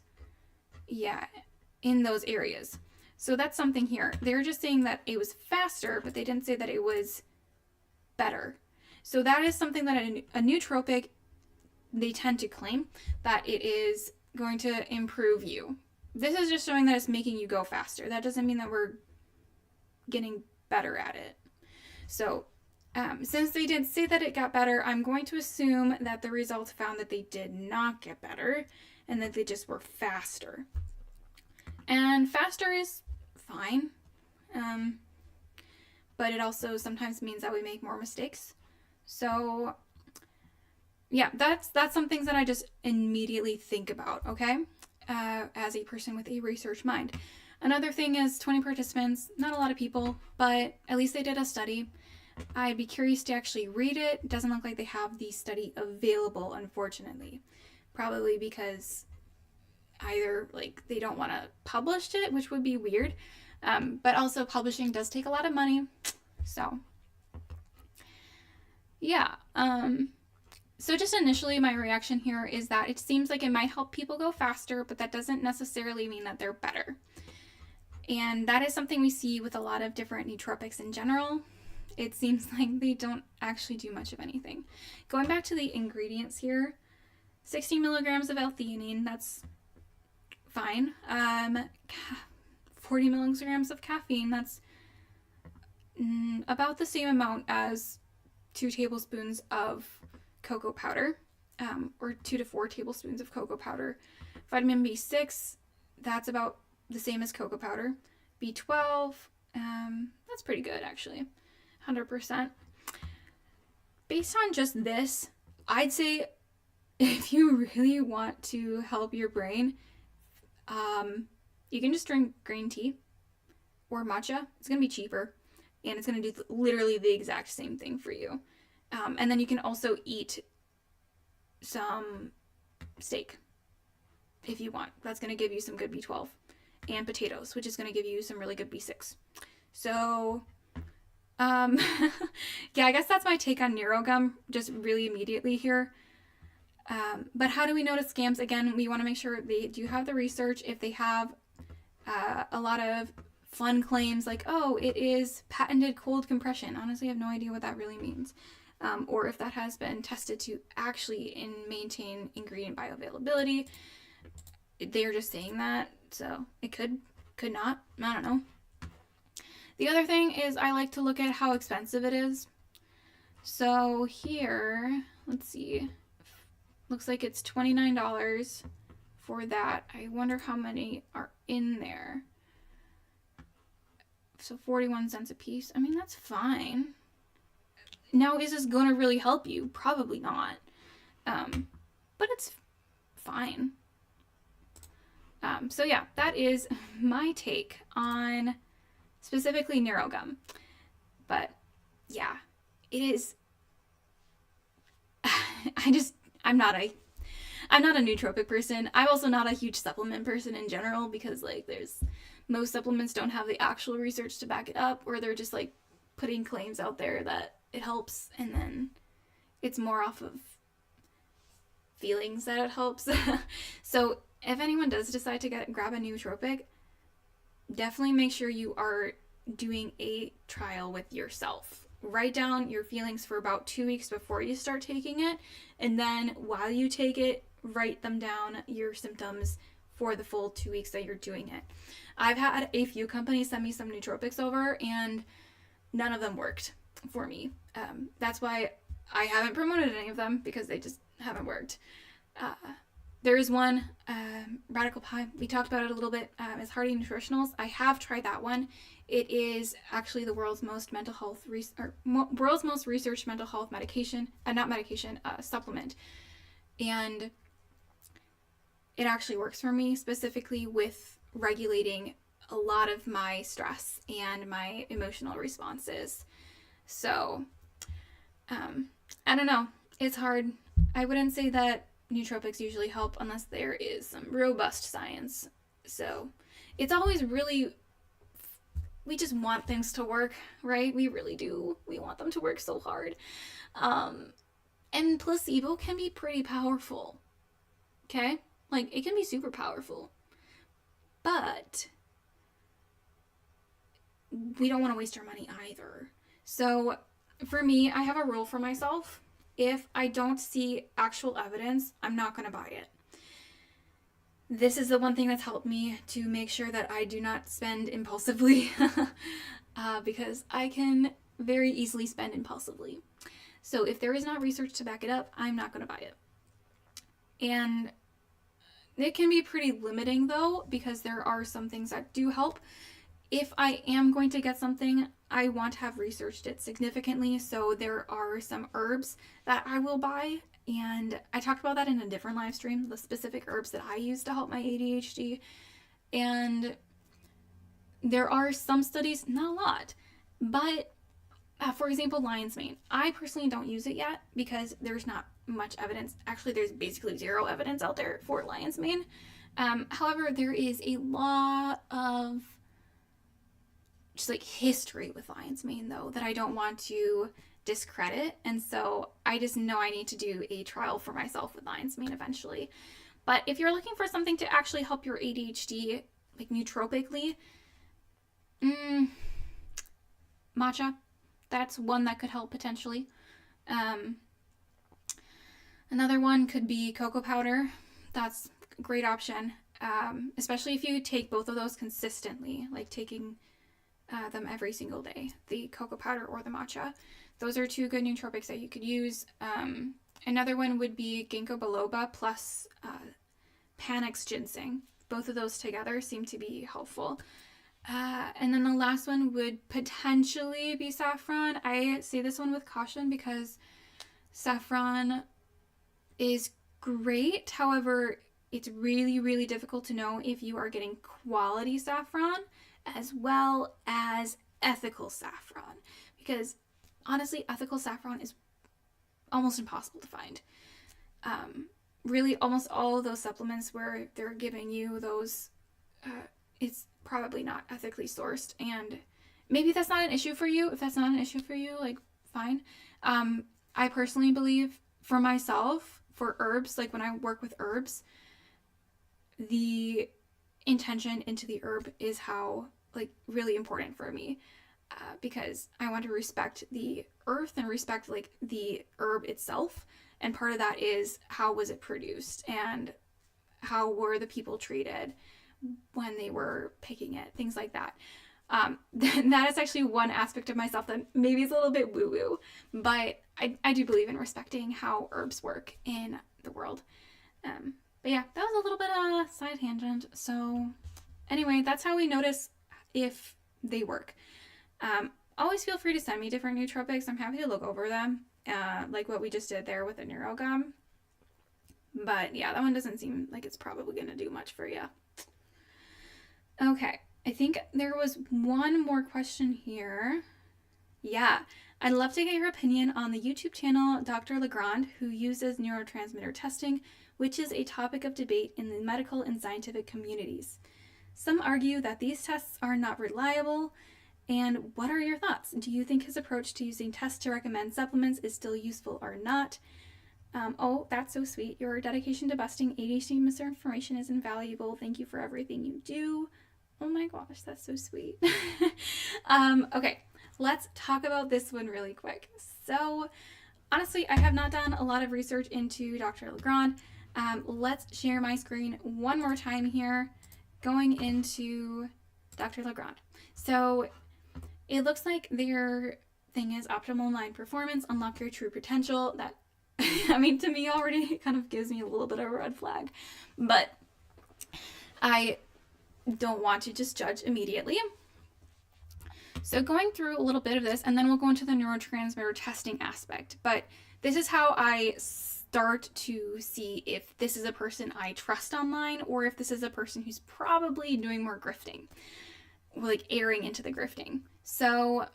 A: areas. So that's something here. They're just saying that it was faster, but they didn't say that it was better. So that is something that a nootropic, they tend to claim that it is going to improve you. This is just showing that it's making you go faster. That doesn't mean that we're getting better at it. So since they didn't say that it got better, I'm going to assume that the results found that they did not get better and that they just were faster. And faster is fine, but it also sometimes means that we make more mistakes. So yeah, that's some things that I just immediately think about, okay, as a person with a research mind. Another thing is 20 participants, not a lot of people, but at least they did a study. I'd be curious to actually read it. It doesn't look like they have the study available, unfortunately. Probably because either like they don't want to publish it, which would be weird, but also publishing does take a lot of money. So yeah, so just initially my reaction here is that it seems like it might help people go faster, but that doesn't necessarily mean that they're better. And that is something we see with a lot of different nootropics in general. It seems like they don't actually do much of anything. Going back to the ingredients here, 60 milligrams of L-theanine, that's fine. 40 milligrams of caffeine, that's about the same amount as 2 tablespoons of cocoa powder, or 2 to 4 tablespoons of cocoa powder. Vitamin B6, that's about the same as cocoa powder. B12, that's pretty good actually, 100%. Based on just this, I'd say if you really want to help your brain, you can just drink green tea or matcha. It's going to be cheaper, and it's going to do literally the exact same thing for you. And then you can also eat some steak if you want. That's going to give you some good B12. And potatoes, which is going to give you some really good B6. So, yeah, I guess that's my take on Neuro gum, just really immediately here. But how do we notice scams? Again, we want to make sure they do have the research. If they have a lot of fun claims like, oh, it is patented cold compression. Honestly, I have no idea what that really means. Or if that has been tested to actually maintain ingredient bioavailability. They're just saying that, so it could not. I don't know. The other thing is I like to look at how expensive it is. So here, let's see. Looks like it's $29 for that. I wonder how many are in there. So 41 cents a piece. I mean, that's fine. Now, is this going to really help you? Probably not. but it's fine. So yeah, that is my take on specifically Neuro gum. But yeah, it is. I'm not a nootropic person. I'm also not a huge supplement person in general, because like most supplements don't have the actual research to back it up, or they're just like putting claims out there that it helps, and then it's more off of feelings that it helps. So if anyone does decide to grab a nootropic, definitely make sure you are doing a trial with yourself. Write down your feelings for about 2 weeks before you start taking it, and then while you take it, write them down, your symptoms, for the full 2 weeks that you're doing it. I've had a few companies send me some nootropics over, and none of them worked for me. That's why I haven't promoted any of them, because they just haven't worked. There is one, Radical Pie, we talked about it a little bit, is Hardy Nutritionals. I have tried that one. It is actually the world's most world's most researched mental health supplement. And it actually works for me, specifically with regulating a lot of my stress and my emotional responses. So, I don't know. It's hard. I wouldn't say that nootropics usually help unless there is some robust science. So, it's always really, we just want things to work, right? We really do. We want them to work so hard. And placebo can be pretty powerful. Okay? Like, it can be super powerful. But we don't want to waste our money either. So, for me, I have a rule for myself. If I don't see actual evidence, I'm not going to buy it. This is the one thing that's helped me to make sure that I do not spend impulsively, because I can very easily spend impulsively. So if there is not research to back it up, I'm not going to buy it. And it can be pretty limiting, though, because there are some things that do help. If I am going to get something, I want to have researched it significantly. So there are some herbs that I will buy. And I talked about that in a different live stream, the specific herbs that I use to help my ADHD. And there are some studies, not a lot, but for example, lion's mane. I personally don't use it yet because there's not much evidence. Actually, there's basically zero evidence out there for lion's mane. However, there is a lot of just like history with lion's mane, though, that I don't want to discredit. And so I just know I need to do a trial for myself with lion's mane eventually. But if you're looking for something to actually help your ADHD, like nootropically, matcha, that's one that could help potentially. Another one could be cocoa powder. That's a great option, especially if you take both of those consistently, like taking them every single day, the cocoa powder or the matcha. Those are two good nootropics that you could use. Another one would be ginkgo biloba plus Panax ginseng. Both of those together seem to be helpful. And then the last one would potentially be saffron. I say this one with caution because saffron is great. However, it's really, really difficult to know if you are getting quality saffron as well as ethical saffron. Because honestly, ethical saffron is almost impossible to find. Really, almost all of those supplements where they're giving you those, it's probably not ethically sourced. And maybe that's not an issue for you. If that's not an issue for you, like, fine. I personally believe for myself, for herbs, like when I work with herbs, the intention into the herb is how, like, really important for me. Because I want to respect the earth and respect, like, the herb itself. And part of that is how was it produced and how were the people treated when they were picking it, things like that. That is actually one aspect of myself that maybe is a little bit woo-woo, but I do believe in respecting how herbs work in the world. But yeah, that was a little bit of a side tangent. So anyway, that's how we notice if they work. Always feel free to send me different nootropics. I'm happy to look over them, like what we just did there with the Neuro gum. But yeah, that one doesn't seem like it's probably going to do much for you. Okay, I think there was one more question here. Yeah, I'd love to get your opinion on the YouTube channel Dr. Legrand, who uses neurotransmitter testing, which is a topic of debate in the medical and scientific communities. Some argue that these tests are not reliable. And what are your thoughts? Do you think his approach to using tests to recommend supplements is still useful or not? Oh, that's so sweet. Your dedication to busting ADHD misinformation is invaluable. Thank you for everything you do. Oh my gosh, that's so sweet. Okay, let's talk about this one really quick. So, honestly, I have not done a lot of research into Dr. Legrand. Let's share my screen one more time here, going into Dr. Legrand. So, it looks like their thing is optimal mind performance, unlock your true potential. That, I mean, to me already kind of gives me a little bit of a red flag, but I don't want to just judge immediately. So going through a little bit of this, and then we'll go into the neurotransmitter testing aspect. But this is how I start to see if this is a person I trust online, or if this is a person who's probably doing more grifting, like airing into the grifting. So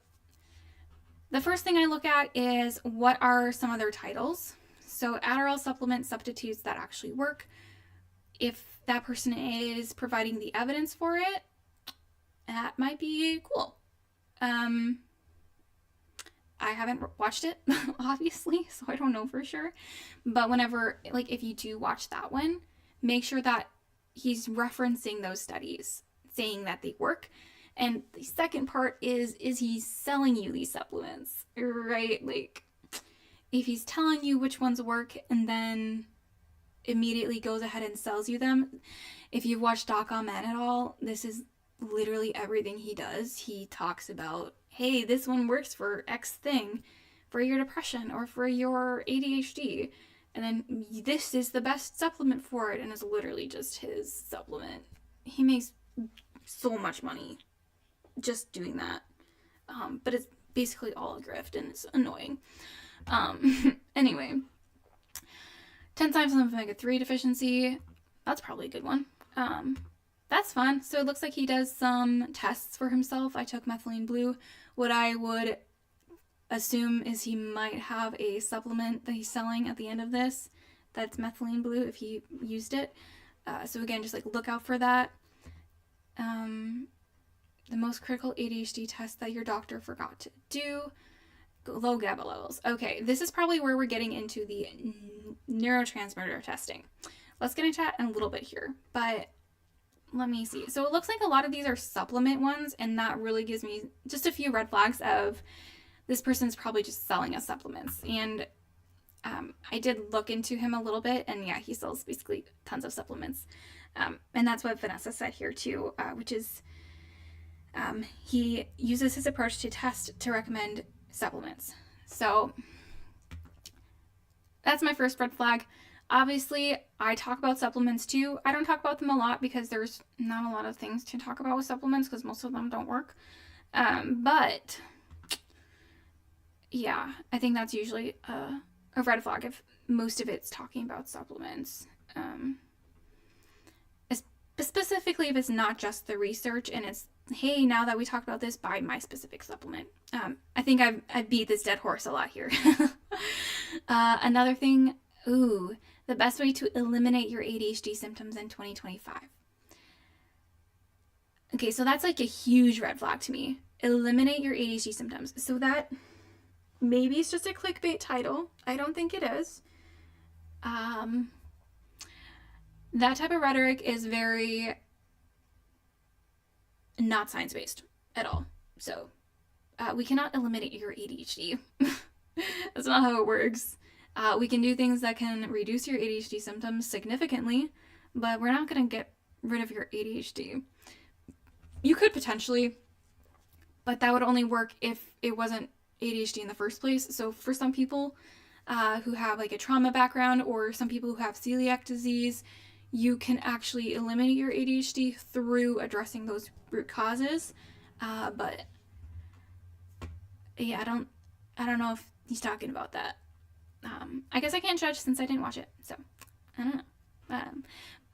A: the first thing I look at is what are some of their titles. So Adderall supplement substitutes that actually work. If that person is providing the evidence for it, that might be cool. I haven't watched it, obviously, so I don't know for sure. But whenever, like, if you do watch that one, make sure that he's referencing those studies, saying that they work. And the second part is he selling you these supplements, right? Like, if he's telling you which ones work and then immediately goes ahead and sells you them. If you've watched Doc Ahmed at all, this is literally everything he does. He talks about, hey, this one works for X thing, for your depression or for your ADHD, and then this is the best supplement for it, and it's literally just his supplement. He makes so much money just doing that, but it's basically all a grift, and it's annoying. Anyway, 10 times omega-3 deficiency, that's probably a good one. That's fun. So it looks like he does some tests for himself. I took methylene blue. What I would assume is he might have a supplement that he's selling at the end of this that's methylene blue if he used it. So again, just like look out for that. The most critical ADHD test that your doctor forgot to do. Low GABA levels. Okay, this is probably where we're getting into the neurotransmitter testing. Let's get into that in a little bit here, but let me see. So it looks like a lot of these are supplement ones, and that really gives me just a few red flags of this person's probably just selling us supplements. And I did look into him a little bit, and yeah, he sells basically tons of supplements. And that's what Vanessa said here too, which is he uses his approach to test to recommend supplements. So that's my first red flag. Obviously, I talk about supplements too. I don't talk about them a lot because there's not a lot of things to talk about with supplements because most of them don't work. But yeah, I think that's usually a red flag if most of it's talking about supplements. Specifically if it's not just the research and it's, hey, now that we talked about this, buy my specific supplement. I think I've beat this dead horse a lot here. Another thing, the best way to eliminate your ADHD symptoms in 2025. Okay, so that's like a huge red flag to me. Eliminate your ADHD symptoms. So that maybe it's just a clickbait title. I don't think it is. That type of rhetoric is very not science-based at all. So we cannot eliminate your ADHD. That's not how it works. We can do things that can reduce your ADHD symptoms significantly, but we're not going to get rid of your ADHD. You could potentially, but that would only work if it wasn't ADHD in the first place. So for some people who have like a trauma background or some people who have celiac disease, you can actually eliminate your ADHD through addressing those root causes. But yeah, I don't know if he's talking about that. I guess I can't judge since I didn't watch it. So I don't know.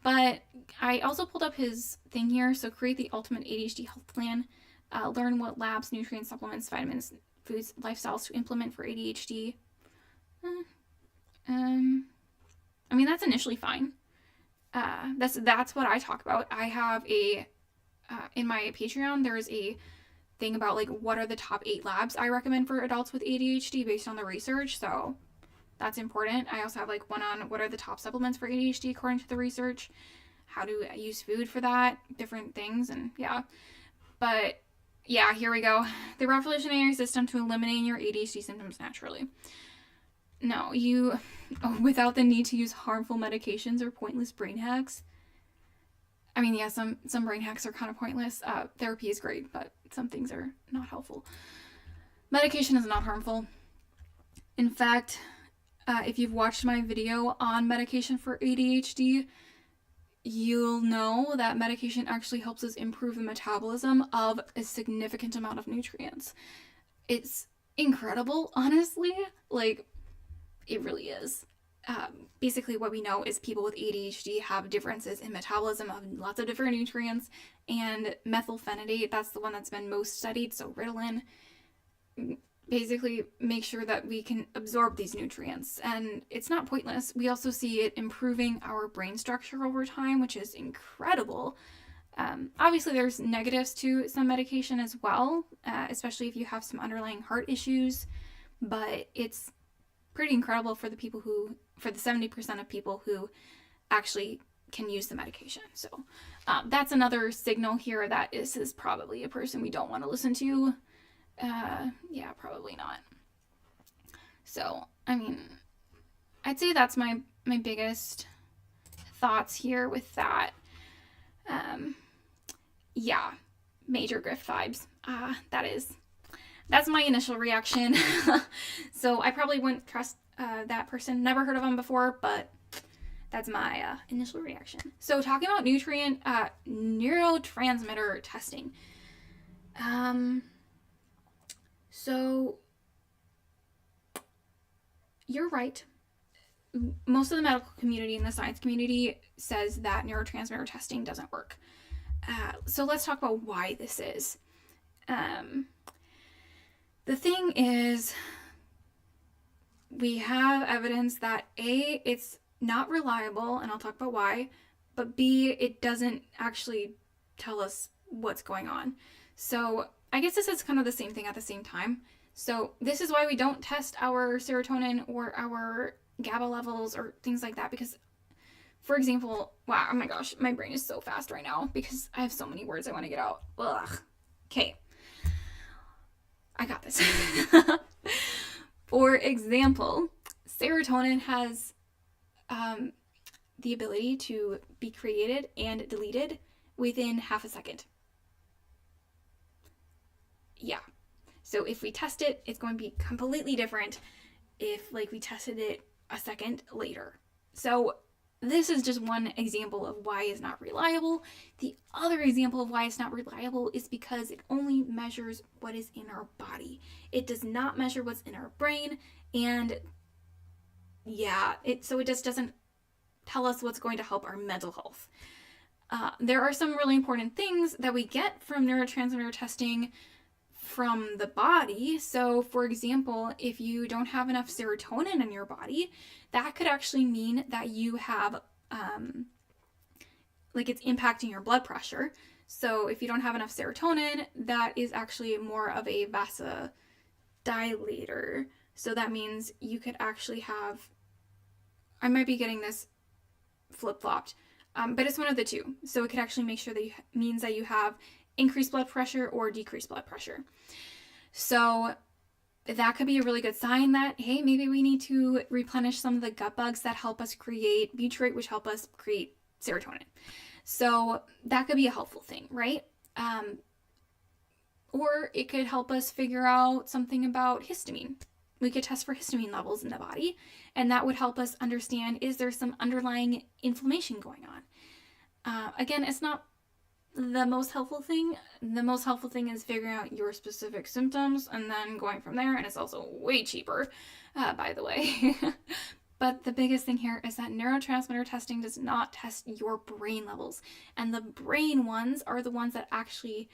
A: But I also pulled up his thing here. So create the ultimate ADHD health plan. Learn what labs, nutrients, supplements, vitamins, foods, lifestyles to implement for ADHD. I mean, that's initially fine. That's what I talk about. I have in my Patreon, there's a thing about like what are the top 8 labs I recommend for adults with ADHD based on the research. So that's important. I also have like one on what are the top supplements for ADHD according to the research, how to use food for that, different things, and yeah. But yeah, here we go. The revolutionary system to eliminating your ADHD symptoms naturally. No, without the need to use harmful medications or pointless brain hacks. I mean, yeah, some brain hacks are kind of pointless. Therapy is great, but some things are not helpful. Medication is not harmful. In fact, if you've watched my video on medication for ADHD, you'll know that medication actually helps us improve the metabolism of a significant amount of nutrients. It's incredible, honestly. Like, it really is. Basically, what we know is people with ADHD have differences in metabolism of lots of different nutrients, and methylphenidate, that's the one that's been most studied, so Ritalin, basically make sure that we can absorb these nutrients, and it's not pointless. We also see it improving our brain structure over time, which is incredible. Obviously, there's negatives to some medication as well, especially if you have some underlying heart issues, but it's pretty incredible for the 70% of people who actually can use the medication. So that's another signal here that this is probably a person we don't want to listen to. Yeah, probably not. So, I mean, I'd say that's my biggest thoughts here with that. Yeah, major grift vibes. That's my initial reaction. So I probably wouldn't trust that person. Never heard of them before, but that's my initial reaction. So talking about neurotransmitter testing. So you're right. Most of the medical community and the science community says that neurotransmitter testing doesn't work. So let's talk about why this is. The thing is, we have evidence that A, it's not reliable, and I'll talk about why, but B, it doesn't actually tell us what's going on. So I guess this is kind of the same thing at the same time. So this is why we don't test our serotonin or our GABA levels or things like that, because, for example, wow, oh my gosh, my brain is so fast right now because I have so many words I want to get out. Ugh. Okay. I got this. For example, serotonin has the ability to be created and deleted within half a second. Yeah. So if we test it, it's going to be completely different if we tested it a second later. So this is just one example of why it's not reliable. The other example of why it's not reliable is because it only measures what is in our body. It does not measure what's in our brain, and yeah, so it just doesn't tell us what's going to help our mental health. There are some really important things that we get from neurotransmitter testing from the body. So, for example, if you don't have enough serotonin in your body, that could actually mean that you have, it's impacting your blood pressure. So if you don't have enough serotonin, that is actually more of a vasodilator. So that means you could actually have, I might be getting this flip-flopped, but it's one of the two. So it could actually make sure that means that you have increased blood pressure or decreased blood pressure. So that could be a really good sign that, hey, maybe we need to replenish some of the gut bugs that help us create butyrate, which help us create serotonin. So that could be a helpful thing, right? Or it could help us figure out something about histamine. We could test for histamine levels in the body, and that would help us understand, is there some underlying inflammation going on? Again, it's not the most helpful thing. The most helpful thing is figuring out your specific symptoms and then going from there, and it's also way cheaper, by the way. But the biggest thing here is that neurotransmitter testing does not test your brain levels. And the brain ones are the ones that actually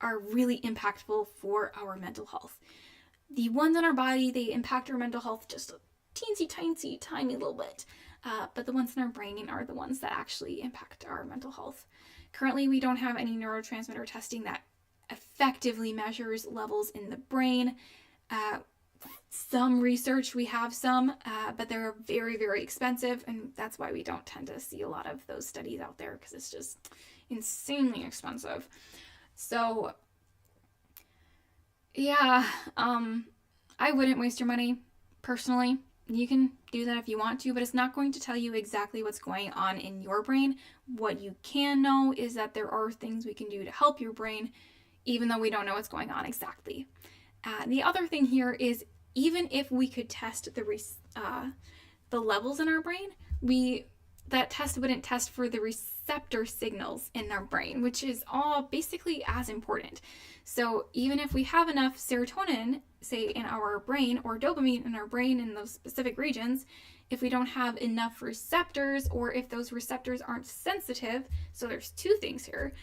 A: are really impactful for our mental health. The ones in our body, they impact our mental health just a teensy tiny little bit. But the ones in our brain are the ones that actually impact our mental health. Currently, we don't have any neurotransmitter testing that effectively measures levels in the brain. Some research, we have some, but they're very, very expensive, and that's why we don't tend to see a lot of those studies out there, because it's just insanely expensive. So, yeah, I wouldn't waste your money, personally. You can do that if you want to, but it's not going to tell you exactly what's going on in your brain. What you can know is that there are things we can do to help your brain, even though we don't know what's going on exactly. The other thing here is, even if we could test the levels in our brain, that test wouldn't test for the receptor signals in our brain, which is all basically as important. So even if we have enough serotonin, say in our brain, or dopamine in our brain in those specific regions, if we don't have enough receptors, or if those receptors aren't sensitive, so there's two things here.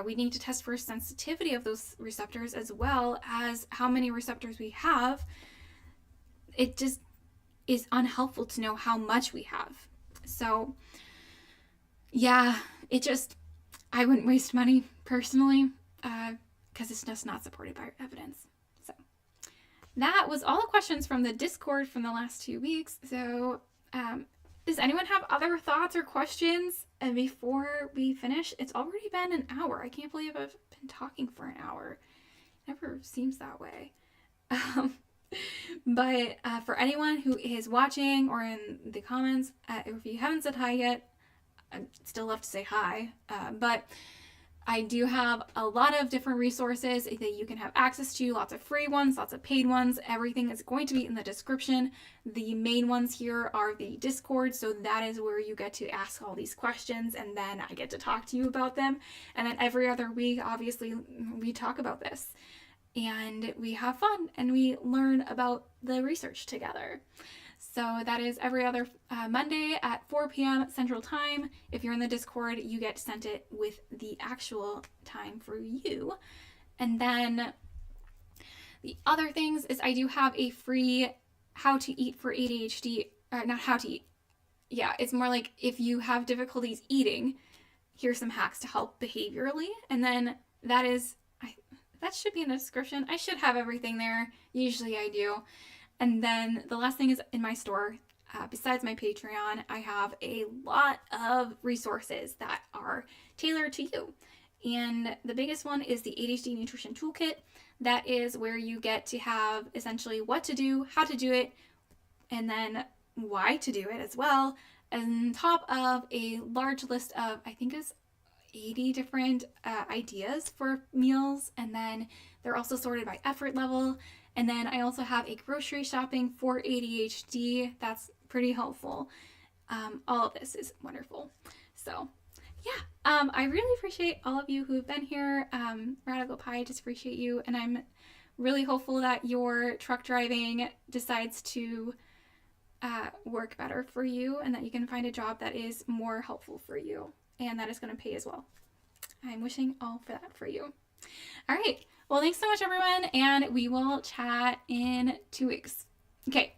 A: We need to test for sensitivity of those receptors as well as how many receptors we have. It just is unhelpful to know how much we have. So, yeah, I wouldn't waste money personally, because it's just not supported by evidence. So, that was all the questions from the Discord from the last 2 weeks. So, does anyone have other thoughts or questions before we finish? It's already been an hour. I can't believe I've been talking for an hour. It never seems that way. But for anyone who is watching or in the comments, if you haven't said hi yet, I'd still love to say hi. But I do have a lot of different resources that you can have access to, lots of free ones, lots of paid ones. Everything is going to be in the description. The main ones here are the Discord, so that is where you get to ask all these questions, and then I get to talk to you about them. And then every other week, obviously, we talk about this. And we have fun, and we learn about the research together. So that is every other Monday at 4 p.m. Central Time. If you're in the Discord, you get sent it with the actual time for you. And then the other things is I do have a free how to eat for ADHD, or not how to eat. Yeah, it's more like if you have difficulties eating, here's some hacks to help behaviorally. And then that should be in the description. I should have everything there. Usually I do. And then the last thing is in my store. Besides my Patreon, I have a lot of resources that are tailored to you. And the biggest one is the ADHD Nutrition Toolkit. That is where you get to have essentially what to do, how to do it, and then why to do it as well. On top of a large list of, I think it's 80 different ideas for meals, and then they're also sorted by effort level. And then I also have a grocery shopping for ADHD that's pretty helpful. All of this is wonderful. So yeah, I really appreciate all of you who have been here. Radical Pie, I just appreciate you, and I'm really hopeful that your truck driving decides to work better for you, and that you can find a job that is more helpful for you and that is going to pay as well. I'm wishing all for that for you. All right. Well, thanks so much, everyone, and we will chat in 2 weeks. Okay.